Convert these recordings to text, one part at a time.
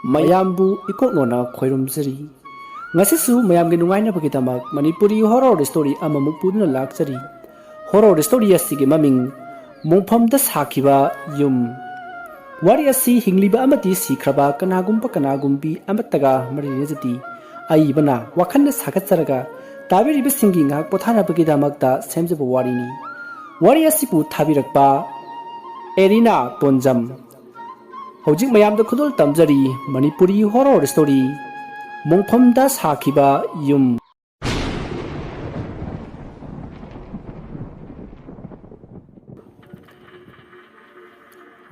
ꯃꯌꯥꯝꯕꯨ ꯏꯀꯣꯛꯅꯣꯅ ꯈꯣꯏꯔꯨꯝꯖꯔꯤ ꯉꯁꯤꯁꯨ ꯃꯌꯥꯝꯒꯤ ꯅꯨꯡꯉꯥꯏꯅꯕꯒꯤꯗꯃꯛ ꯃꯅꯤꯄꯨꯔꯤ ꯍꯣꯔꯔ ꯁ꯭ꯇꯣꯔꯤ ꯑꯃꯃꯨꯛ ꯄꯨꯗꯨꯅ ꯂꯥꯛꯆꯔꯤ ꯍꯣꯔꯔ ꯁ꯭ꯇꯣꯔꯤ ꯑꯁꯤꯒꯤ ꯃꯃꯤꯡ ꯃꯣꯡꯐꯝꯗ ꯁꯥꯈꯤꯕ ꯌꯨꯝ ꯋꯥꯔꯤ ꯑꯁꯤ ꯍꯤꯡꯂꯤꯕ ꯑꯃꯗꯤ ꯁꯤꯈ꯭ꯔꯕ ꯀꯅꯥꯒꯨꯝꯕꯤ ꯑꯃꯠꯇꯒ ꯃꯔꯤ ꯂꯩꯅꯖꯗꯦ ꯑꯏꯕꯅ ꯋꯥꯈꯜꯅ ꯁꯥꯒꯠꯆꯔꯒ ꯇꯥꯕꯤꯔꯤꯕꯁꯤꯡꯒꯤ ꯉꯥꯏꯍꯥꯛ ꯄꯣꯊꯥꯅꯕꯒꯤꯗꯃꯛꯇ ꯁꯦꯝꯖꯕ ꯋꯥꯔꯤꯅꯤ ꯋꯥꯔꯤ ꯑꯁꯤꯕꯨ ꯊꯥꯕꯤꯔꯛꯄ ꯑꯦꯔꯤꯅꯥ ꯇꯣꯟꯖꯝ ꯍꯧꯖꯤꯛ ꯃꯌꯥꯝꯗ ꯈꯨꯗꯣꯜ ꯇꯝꯖꯔꯤ ꯃꯅꯤꯄꯨꯔꯤ ꯍꯣꯔꯔ ꯁ꯭ꯇꯣꯔꯤ ꯃꯣꯡꯐꯝꯗ ꯁꯥꯈꯤꯕ ꯌꯨꯝ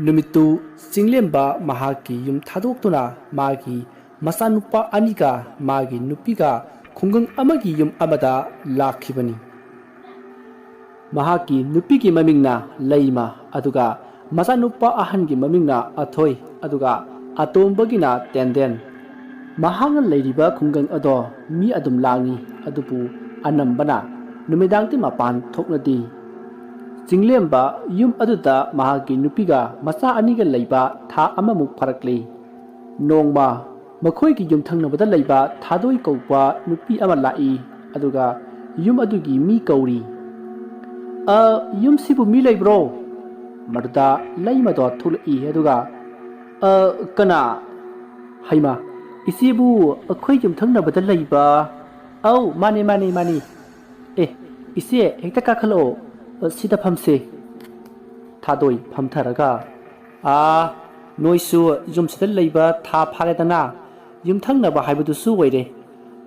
ꯅꯨꯃꯤꯠꯇꯨ ꯆꯤꯡꯂꯦꯝꯕ ꯃꯍꯥꯛꯀꯤ ꯌꯨꯝ ꯊꯥꯗꯣꯛꯇꯨꯅ ꯃꯥꯒꯤ ꯃꯆꯥꯅꯨꯄꯥ ꯑꯅꯤꯒ ꯃꯥꯒꯤ ꯅꯨꯄꯤꯒ ꯈꯨꯡꯒꯪ ꯑꯃꯒꯤ ꯌꯨꯝ ꯑꯃꯗ ꯂꯥꯛꯈꯤꯕꯅꯤ ꯃꯍꯥꯛꯀꯤ ꯅꯨꯄꯤꯒꯤ ꯃꯃꯤꯡꯅ ꯂꯩꯃ ꯑꯗꯨꯒ ꯃꯆꯥꯅꯨꯄꯥ ꯑꯍꯟꯒꯤ ꯃꯃꯤꯡꯅ ꯑꯊꯣꯏ ꯑꯗꯨꯒ ꯑꯇꯣꯝꯕꯒꯤꯅ ꯇꯦꯟꯗꯦꯟ ꯃꯍꯥꯛꯅ ꯂꯩꯔꯤꯕ ꯈꯨꯡꯒꯪ ꯑꯗꯣ ꯃꯤ ꯑꯗꯨꯝ ꯂꯥꯡꯏ ꯑꯗꯨꯕꯨ ꯑꯅꯝꯕꯅ ꯅꯨꯃꯤꯗꯥꯡꯗꯤ ꯃꯄꯥꯟ ꯊꯣꯛꯅꯗꯦ ꯆꯤꯡꯂꯦꯝꯕ ꯌꯨꯝ ꯑꯗꯨꯗ ꯃꯍꯥꯛꯀꯤ ꯅꯨꯄꯤꯒ ꯃꯆꯥ ꯑꯅꯤꯒ ꯂꯩꯕ ꯊꯥ ꯑꯃꯃꯨꯛ ꯐꯥꯔꯛꯂꯤ ꯅꯣꯡꯃ ꯃꯈꯣꯏꯒꯤ ꯌꯨꯝꯊꯪꯅꯕꯗ ꯂꯩꯕ ꯊꯥꯗꯣꯏ ꯀꯧꯕ ꯅꯨꯄꯤ ꯑꯃ ꯂꯥꯛꯏ ꯑꯗꯨꯒ ꯌꯨꯝ ꯑꯗꯨꯒꯤ ꯃꯤ ꯀꯧꯔꯤ ꯌꯨꯝꯁꯤꯕꯨ ꯃꯤ ꯂꯩꯕ꯭ꯔꯣ ꯃꯗꯨꯗ ꯂꯩꯃꯗꯣ ꯊꯣꯛꯂꯛꯏ ꯑꯗꯨꯒ ꯀꯅꯥ ꯍꯩꯃ ꯏꯆꯦꯕꯨ ꯑꯩꯈꯣꯏ ꯌꯨꯝꯊꯪꯅꯕꯗ ꯂꯩꯕ ꯑꯧ ꯃꯥꯅꯤ ꯏꯆꯦ ꯍꯦꯛꯇ ꯀꯥꯈꯠꯂꯛꯑꯣ ꯁꯤꯗ ꯐꯝꯁꯦ ꯊꯥꯗꯣꯏ ꯐꯝꯊꯔꯒ ꯅꯣꯏꯁꯨ ꯌꯨꯝꯁꯤꯗ ꯂꯩꯕ ꯊꯥ ꯐꯥꯔꯦꯗꯅ ꯌꯨꯝꯊꯪꯅꯕ ꯍꯥꯏꯕꯗꯨꯁꯨ ꯑꯣꯏꯔꯦ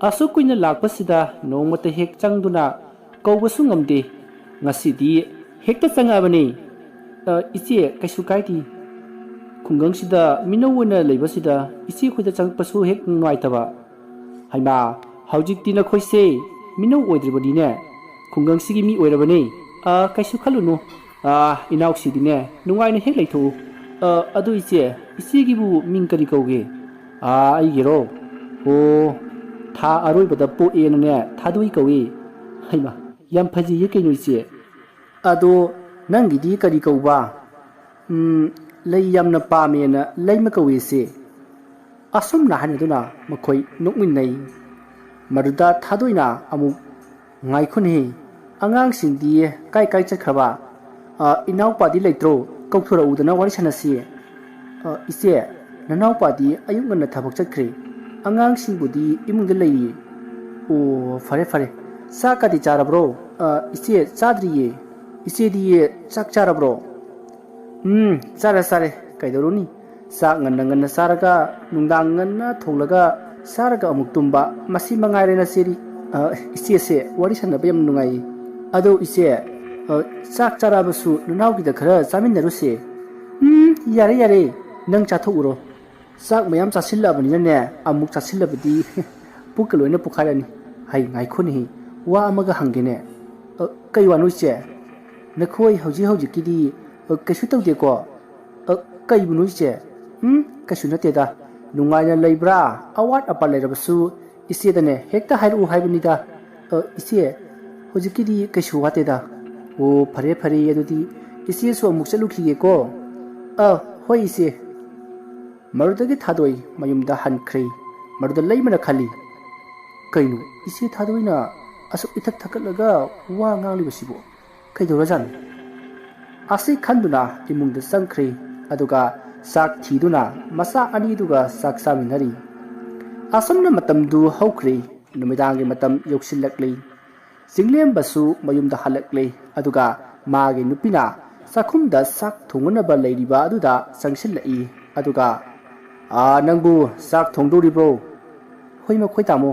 ꯑꯁꯨꯛ ꯀꯨꯏꯅ ꯂꯥꯛꯄꯁꯤꯗ ꯅꯣꯡꯃꯇ ꯍꯦꯛ ꯆꯪꯗꯨꯅ ꯀꯧꯕꯁꯨ ꯉꯝꯗꯦ ꯉꯁꯤꯗꯤ ꯍꯦꯛꯇ ꯆꯪꯉꯛꯑꯕꯅꯤ ꯏꯆꯦ ꯀꯩꯁꯨ ꯀꯥꯏꯗꯦ ꯈꯨꯡꯒꯪꯁꯤꯗ ꯃꯤꯅꯧ ꯑꯣꯏꯅ ꯂꯩꯕꯁꯤꯗ ꯏꯆꯦꯈꯣꯏꯗ ꯆꯪꯉꯛꯄꯁꯨ ꯍꯦꯛ ꯅꯨꯡꯉꯥꯏꯇꯕ ꯍꯩꯃꯥ ꯍꯧꯖꯤꯛꯇꯤ ꯅꯈꯣꯏꯁꯦ ꯃꯤꯅꯧ ꯑꯣꯏꯗ꯭ꯔꯤꯕꯅꯤꯅꯦ ꯈꯨꯡꯒꯪꯁꯤꯒꯤ ꯃꯤ ꯑꯣꯏꯔꯕꯅꯤ ꯀꯩꯁꯨ ꯈꯜꯂꯨꯅꯨ ꯏꯅꯥꯎꯁꯤꯗꯤꯅꯦ ꯅꯨꯡꯉꯥꯏꯅ ꯍꯦꯛ ꯂꯩꯊꯣꯛꯎ ꯑꯗꯨ ꯏꯆꯦꯒꯤꯕꯨ ꯃꯤꯡ ꯀꯔꯤ ꯀꯧꯒꯦ ꯑꯩꯒꯤꯔꯣ ꯑꯣ ꯊꯥ ꯑꯔꯣꯏꯕꯗ ꯄꯣꯛꯑꯦꯅꯅꯦ ꯊꯥꯗꯣꯏ ꯀꯧꯏ ꯍꯩꯃꯥ ꯌꯥꯝ ꯐꯖꯩꯌꯦ ꯀꯩꯅꯣ ꯏꯆꯦ ꯑꯗꯣ ꯅꯪꯒꯤꯗꯤ ꯀꯔꯤ ꯀꯧꯕ ꯂꯩ ꯌꯥꯝꯅ ꯄꯥꯝꯃꯦꯅ ꯂꯩꯃ ꯀꯧꯏ ꯏꯆꯦ ꯑꯁꯨꯝꯅ ꯍꯥꯏꯅꯗꯨꯅ ꯃꯈꯣꯏ ꯅꯣꯛꯃꯤꯟꯅꯩ ꯃꯗꯨꯗ ꯊꯥꯗꯣꯏꯅ ꯑꯃꯨꯛ ꯉꯥꯏꯈꯣꯅꯦ ꯑꯉꯥꯡꯁꯤꯡꯗꯤ ꯀꯥꯏ ꯆꯠꯈ꯭ꯔꯕ ꯏꯅꯥꯎꯄꯥꯗꯤ ꯂꯩꯇ꯭ꯔꯣ ꯀꯧꯊꯣꯔꯛꯎꯗꯅ ꯋꯥꯔꯤ ꯁꯥꯟꯅꯁꯤ ꯏꯆꯦ ꯅꯅꯥꯎꯄꯥꯗꯤ ꯑꯌꯨꯛ ꯉꯟꯅ ꯊꯕꯛ ꯆꯠꯈ꯭ꯔꯦ ꯑꯉꯥꯡꯁꯤꯡꯕꯨꯗꯤ ꯏꯃꯨꯡꯗ ꯂꯩꯌꯦ ꯑꯣ ꯐꯔꯦ ꯆꯥꯛꯀꯗꯤ ꯆꯥꯔꯕ꯭ꯔꯣ ꯏꯆꯦ ꯆꯥꯗ꯭ꯔꯤꯌꯦ ꯏꯆꯦꯗꯤ ꯆꯥꯛ ꯆꯥꯔꯕ꯭ꯔோ ꯆꯥꯔꯦ ꯀꯩꯗꯧꯔꯨꯅꯤ ꯆꯥꯛ ꯉꯟꯅ ꯆꯥꯔꯒ ꯅꯨꯡꯗꯥꯡ ꯉꯟꯅ ꯊꯣꯡꯂꯒ ꯆꯥꯔꯒ ꯑꯃꯨꯛ ꯇꯨꯝꯕ ꯃꯁꯤ ꯃꯉꯥꯏꯔꯦꯅ ꯆꯦꯔꯤ ꯏꯆꯦꯁꯦ ꯋꯥꯔꯤ ꯁꯥꯟꯅꯕ ꯌꯥꯝ ꯅꯨꯡꯉꯥꯏꯌꯦ ꯑꯗꯣ ꯏꯆꯦ ꯆꯥꯛ ꯆꯥꯔꯕꯁꯨ ꯅꯅꯥꯎꯒꯤꯗ ꯈꯔ ꯆꯥꯃꯤꯟꯅꯔꯨꯁꯦ ꯌꯥꯔꯦ ꯅꯪ ꯆꯥꯊꯣꯛꯎꯔꯣ ꯆꯥꯛ ꯃꯌꯥꯝ ꯆꯥꯁꯤꯜꯂꯛꯑꯕꯅꯤꯅꯅꯦ ꯑꯃꯨꯛ ꯆꯥꯁꯤꯜꯂꯕꯗꯤ ꯄꯨꯛꯀ ꯂꯣꯏꯅ ꯄꯣꯛꯈꯥꯏꯔꯅꯤ ꯉꯥꯏꯈꯣꯅꯦ ꯋꯥ ꯑꯃꯒ ꯍꯪꯒꯦꯅꯦ ꯀꯩ ꯋꯥꯅꯣ ꯏꯆꯦ ꯅꯈꯣꯏ ꯍꯧꯖꯤꯛꯀꯤꯗꯤ ꯀꯩꯁꯨ ꯇꯧꯗꯦꯀꯣ ꯀꯩꯕꯨꯅꯣ ꯏꯆꯦ ꯀꯩꯁꯨ ꯅꯠꯇꯦꯗ ꯅꯨꯡꯉꯥꯏꯅ ꯂꯩꯕ꯭ꯔꯥ ꯑꯋꯥꯠ ꯑꯄꯥ ꯂꯩꯔꯕꯁꯨ ꯏꯆꯦꯗꯅꯦ ꯍꯦꯛꯇ ꯍꯥꯏꯔꯛꯎ ꯍꯥꯏꯕꯅꯤꯗ ꯏꯆꯦ ꯍꯧꯖꯤꯛꯀꯤꯗꯤ ꯀꯩꯁꯨ ꯋꯥꯠꯇꯦꯗ ꯑꯣ ꯐꯔꯦ ꯑꯗꯨꯗꯤ ꯏꯆꯦꯁꯨ ꯑꯃꯨꯛ ꯆꯠꯂꯨꯈꯤꯒꯦꯀꯣ ꯍꯣꯏ ꯏꯆꯦ ꯃꯗꯨꯗꯒꯤ ꯊꯥꯗꯣꯏ ꯃꯌꯨꯝꯗ ꯍꯟꯈ꯭ꯔꯦ ꯃꯗꯨꯗ ꯂꯩꯃꯅ ꯈꯜꯂꯤ ꯀꯩꯅꯣ ꯏꯆꯦ ꯊꯥꯗꯣꯏꯅ ꯑꯁꯨꯛ ꯏꯊꯛ ꯊꯛꯀꯠꯂꯒ ꯋꯥ ꯉꯥꯡꯂꯤꯕꯁꯤꯕꯨ ꯀꯩꯗꯧꯔꯖꯥꯠꯅꯣ ꯑꯁꯤ ꯈꯟꯗꯨꯅ ꯏꯃꯨꯡꯗ ꯆꯪꯈ꯭ꯔꯦ ꯑꯗꯨꯒ ꯆꯥꯛ ꯊꯤꯗꯨꯅ ꯃꯆꯥ ꯑꯅꯤꯗꯨꯒ ꯆꯥꯛ ꯆꯥꯃꯤꯟꯅꯔꯤ ꯑꯁꯨꯝꯅ ꯃꯇꯝꯗꯨ ꯍꯧꯈ꯭ꯔꯦ ꯅꯨꯃꯤꯗꯥꯡꯒꯤ ꯃꯇꯝ ꯌꯧꯁꯤꯜꯂꯛꯂꯤ ꯆꯤꯡꯂꯦꯝꯕꯁꯨ ꯃꯌꯨꯝꯗ ꯍꯜꯂꯛꯂꯦ ꯑꯗꯨꯒ ꯃꯥꯒꯤ ꯅꯨꯄꯤꯅ ꯆꯥꯛꯈꯨꯝꯗ ꯆꯥꯛ ꯊꯣꯡꯅꯕ ꯂꯩꯔꯤꯕ ꯑꯗꯨꯗ ꯆꯪꯁꯤꯜꯂꯛꯏ ꯑꯗꯨꯒ ꯅꯪꯕꯨ ꯆꯥꯛ ꯊꯣꯡꯗꯣꯔꯤꯕ꯭ꯔꯣ ꯍꯣꯏ ꯃꯈꯣꯏ ꯇꯥꯃꯣ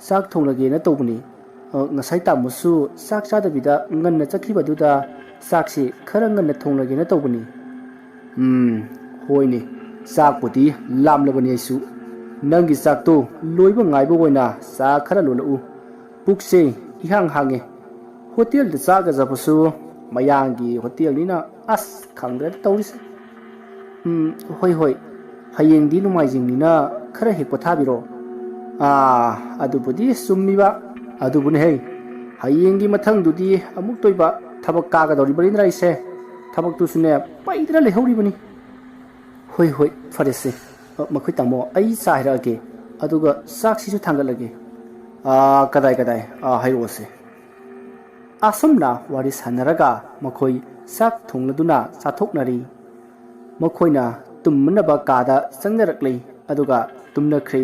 ꯆꯥꯛ ꯊꯣꯡꯂꯒꯦꯅ ꯇꯧꯕꯅꯤ ꯉꯁꯥꯏ ꯇꯥꯃꯣꯁꯨ ꯆꯥꯛ ꯆꯥꯗꯕꯤꯗ ꯉꯟꯅ ꯆꯠꯈꯤꯕꯗꯨꯗ ꯆꯥꯛꯁꯤ ꯈꯔ ꯉꯟꯅ ꯊꯣꯡꯂꯒꯦꯅ ꯇꯧꯕꯅꯤ ꯍꯣꯏꯅꯦ ꯆꯥꯛꯄꯨꯗꯤ ꯂꯥꯝꯂꯕꯅꯤ ꯑꯩꯁꯨ ꯅꯪꯒꯤ ꯆꯥꯛꯇꯣ ꯂꯣꯏꯕ ꯉꯥꯏꯕ ꯑꯣꯏꯅ ꯆꯥ ꯈꯔ ꯂꯣꯜꯂꯛꯎ ꯄꯨꯛꯁꯦ ꯏꯍꯥꯡ ꯍꯥꯡꯉꯦ ꯍꯣꯇꯦꯜꯗ ꯆꯥꯒꯗꯕꯁꯨ ꯃꯌꯥꯡꯒꯤ ꯍꯣꯇꯦꯜꯅꯤꯅ ꯑꯁ ꯈꯪꯗ꯭ꯔꯦꯗ ꯇꯧꯔꯤꯁꯦ ꯍꯣꯏ ꯍꯌꯦꯡꯗꯤ ꯅꯣꯡꯃꯥꯏꯖꯤꯡꯅꯤꯅ ꯈꯔ ꯍꯦꯛ ꯄꯣꯊꯥꯕꯤꯔꯣ ꯑꯗꯨꯕꯨꯗꯤ ꯆꯨꯝꯃꯤꯕ ꯑꯗꯨꯕꯨꯅꯦ ꯍꯌꯦꯡꯒꯤ ꯃꯊꯪꯗꯨꯗꯤ ꯑꯃꯨꯛ ꯇꯣꯏꯕ ꯊꯕꯛ ꯀꯥꯒꯗꯧꯔꯤꯕꯅꯤꯅ ꯑꯩꯁꯦ ꯊꯕꯛꯇꯨꯁꯨꯅꯦ ꯄꯩꯗꯅ ꯂꯩꯍꯧꯔꯤꯕꯅꯤ ꯍꯣꯏ ꯐꯔꯦꯁꯦ ꯃꯈꯣꯏ ꯇꯥꯃꯣ ꯑꯩ ꯆꯥ ꯍꯥꯏꯔꯛꯑꯒꯦ ꯑꯗꯨꯒ ꯆꯥꯛꯁꯤꯁꯨ ꯊꯥꯡꯒꯠꯂꯒꯦ ꯀꯗꯥꯏ ꯍꯥꯏꯔꯛꯑꯣꯁꯦ ꯑꯁꯨꯝꯅ ꯋꯥꯔꯤ ꯁꯥꯟꯅꯔꯒ ꯃꯈꯣꯏ ꯆꯥꯛ ꯊꯣꯡꯂꯗꯨꯅ ꯆꯥꯊꯣꯛꯅꯔꯤ ꯃꯈꯣꯏꯅ ꯇꯨꯝꯅꯕ ꯀꯥꯗ ꯆꯪꯅꯔꯛꯂꯤ ꯑꯗꯨꯒ ꯇꯨꯝꯅꯈ꯭ꯔꯦ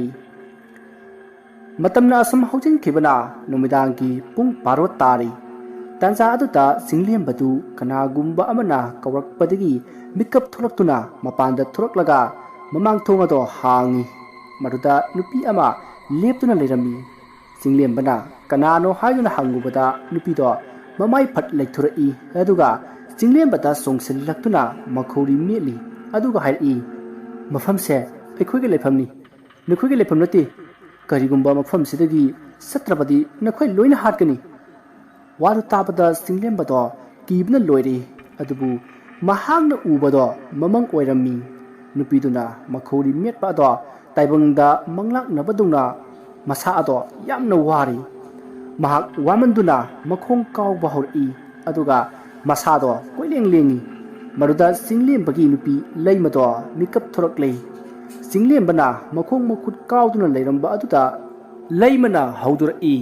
ꯃꯇꯝꯅ ꯑꯁꯨꯝ ꯍꯧꯖꯤꯟꯈꯤꯕꯅ ꯅꯨꯃꯤꯗꯥꯡꯒꯤ ꯄꯨꯡ 12 ꯇꯥꯔꯤ ꯇꯥꯟꯖꯥ ꯑꯗꯨꯗ ꯆꯤꯡꯂꯦꯝꯕꯗꯨ ꯀꯅꯥꯒꯨꯝꯕ ꯑꯃꯅ ꯀꯧꯔꯛꯄꯗꯒꯤ ꯃꯤꯀꯞ ꯊꯣꯛꯂꯛꯇꯨꯅ ꯃꯄꯥꯟꯗ ꯊꯣꯛꯂꯛꯂꯒ ꯃꯃꯥꯡꯊꯣꯡ ꯑꯗꯣ ꯍꯥꯡꯉꯤ ꯃꯗꯨꯗ ꯅꯨꯄꯤ ꯑꯃ ꯂꯦꯞꯇꯨꯅ ꯂꯩꯔꯝꯃꯤ ꯆꯤꯡꯂꯦꯝꯕꯅ ꯀꯅꯥꯅꯣ ꯍꯥꯏꯗꯨꯅ ꯍꯪꯂꯨꯕꯗ ꯅꯨꯄꯤꯗꯣ ꯃꯃꯥꯏ ꯐꯠ ꯂꯩꯊꯣꯔꯛꯏ ꯑꯗꯨꯒ ꯆꯤꯡꯂꯦꯝꯕꯗ ꯆꯣꯡꯁꯤꯜꯂꯛꯇꯨꯅ ꯃꯈꯧꯔꯤ ꯃꯦꯠꯂꯤ ꯑꯗꯨꯒ ꯍꯥꯏꯔꯛꯏ ꯃꯐꯝꯁꯦ ꯑꯩꯈꯣꯏꯒꯤ ꯂꯩꯐꯝꯅꯤ ꯅꯈꯣꯏꯒꯤ ꯂꯩꯐꯝ ꯅꯠꯇꯦ ꯀꯔꯤꯒꯨꯝꯕ ꯃꯐꯝꯁꯤꯗꯒꯤ ꯆꯠꯇ꯭ꯔꯕꯗꯤ ꯅꯈꯣꯏ ꯂꯣꯏꯅ ꯍꯥꯠꯀꯅꯤ ꯋꯥꯗꯨ ꯇꯥꯕꯗ ꯆꯤꯡꯂꯦꯝꯕꯗꯣ ꯀꯤꯕꯅ ꯂꯣꯏꯔꯦ ꯑꯗꯨꯕꯨ ꯃꯍꯥꯛꯅ ꯎꯕꯗꯣ ꯃꯃꯪ ꯑꯣꯏꯔꯝꯃꯤ ꯅꯨꯄꯤꯗꯨꯅ ꯃꯈꯧꯔꯤ ꯃꯦꯠꯄ ꯑꯗꯣ ꯇꯥꯏꯕꯪꯗ ꯃꯪꯂꯥꯛꯅꯕꯗꯧꯅ ꯃꯁꯥ ꯑꯗꯣ ꯌꯥꯝꯅ ꯋꯥꯔꯤ ꯃꯍꯥꯛ ꯋꯥꯃꯟꯗꯨꯅ ꯃꯈꯣꯡ ꯀꯥꯎꯕ ꯍꯧꯔꯛꯏ ꯑꯗꯨꯒ ꯃꯁꯥꯗꯣ ꯀꯣꯏꯂꯦꯡ ꯂꯦꯡꯉꯤ ꯃꯗꯨꯗ ꯆꯤꯡꯂꯦꯝꯕꯒꯤ ꯅꯨꯄꯤ ꯂꯩꯃꯗꯣ ꯃꯤꯀꯞ ꯊꯣꯔꯛꯂꯦ ꯆꯤꯡꯂꯦꯝꯕꯅ ꯃꯈꯣꯡ ꯃꯈꯨꯠ ꯀꯥꯎꯗꯨꯅ ꯂꯩꯔꯝꯕ ꯑꯗꯨꯗ ꯂꯩꯃꯅ ꯍꯧꯗꯣꯔꯛꯏ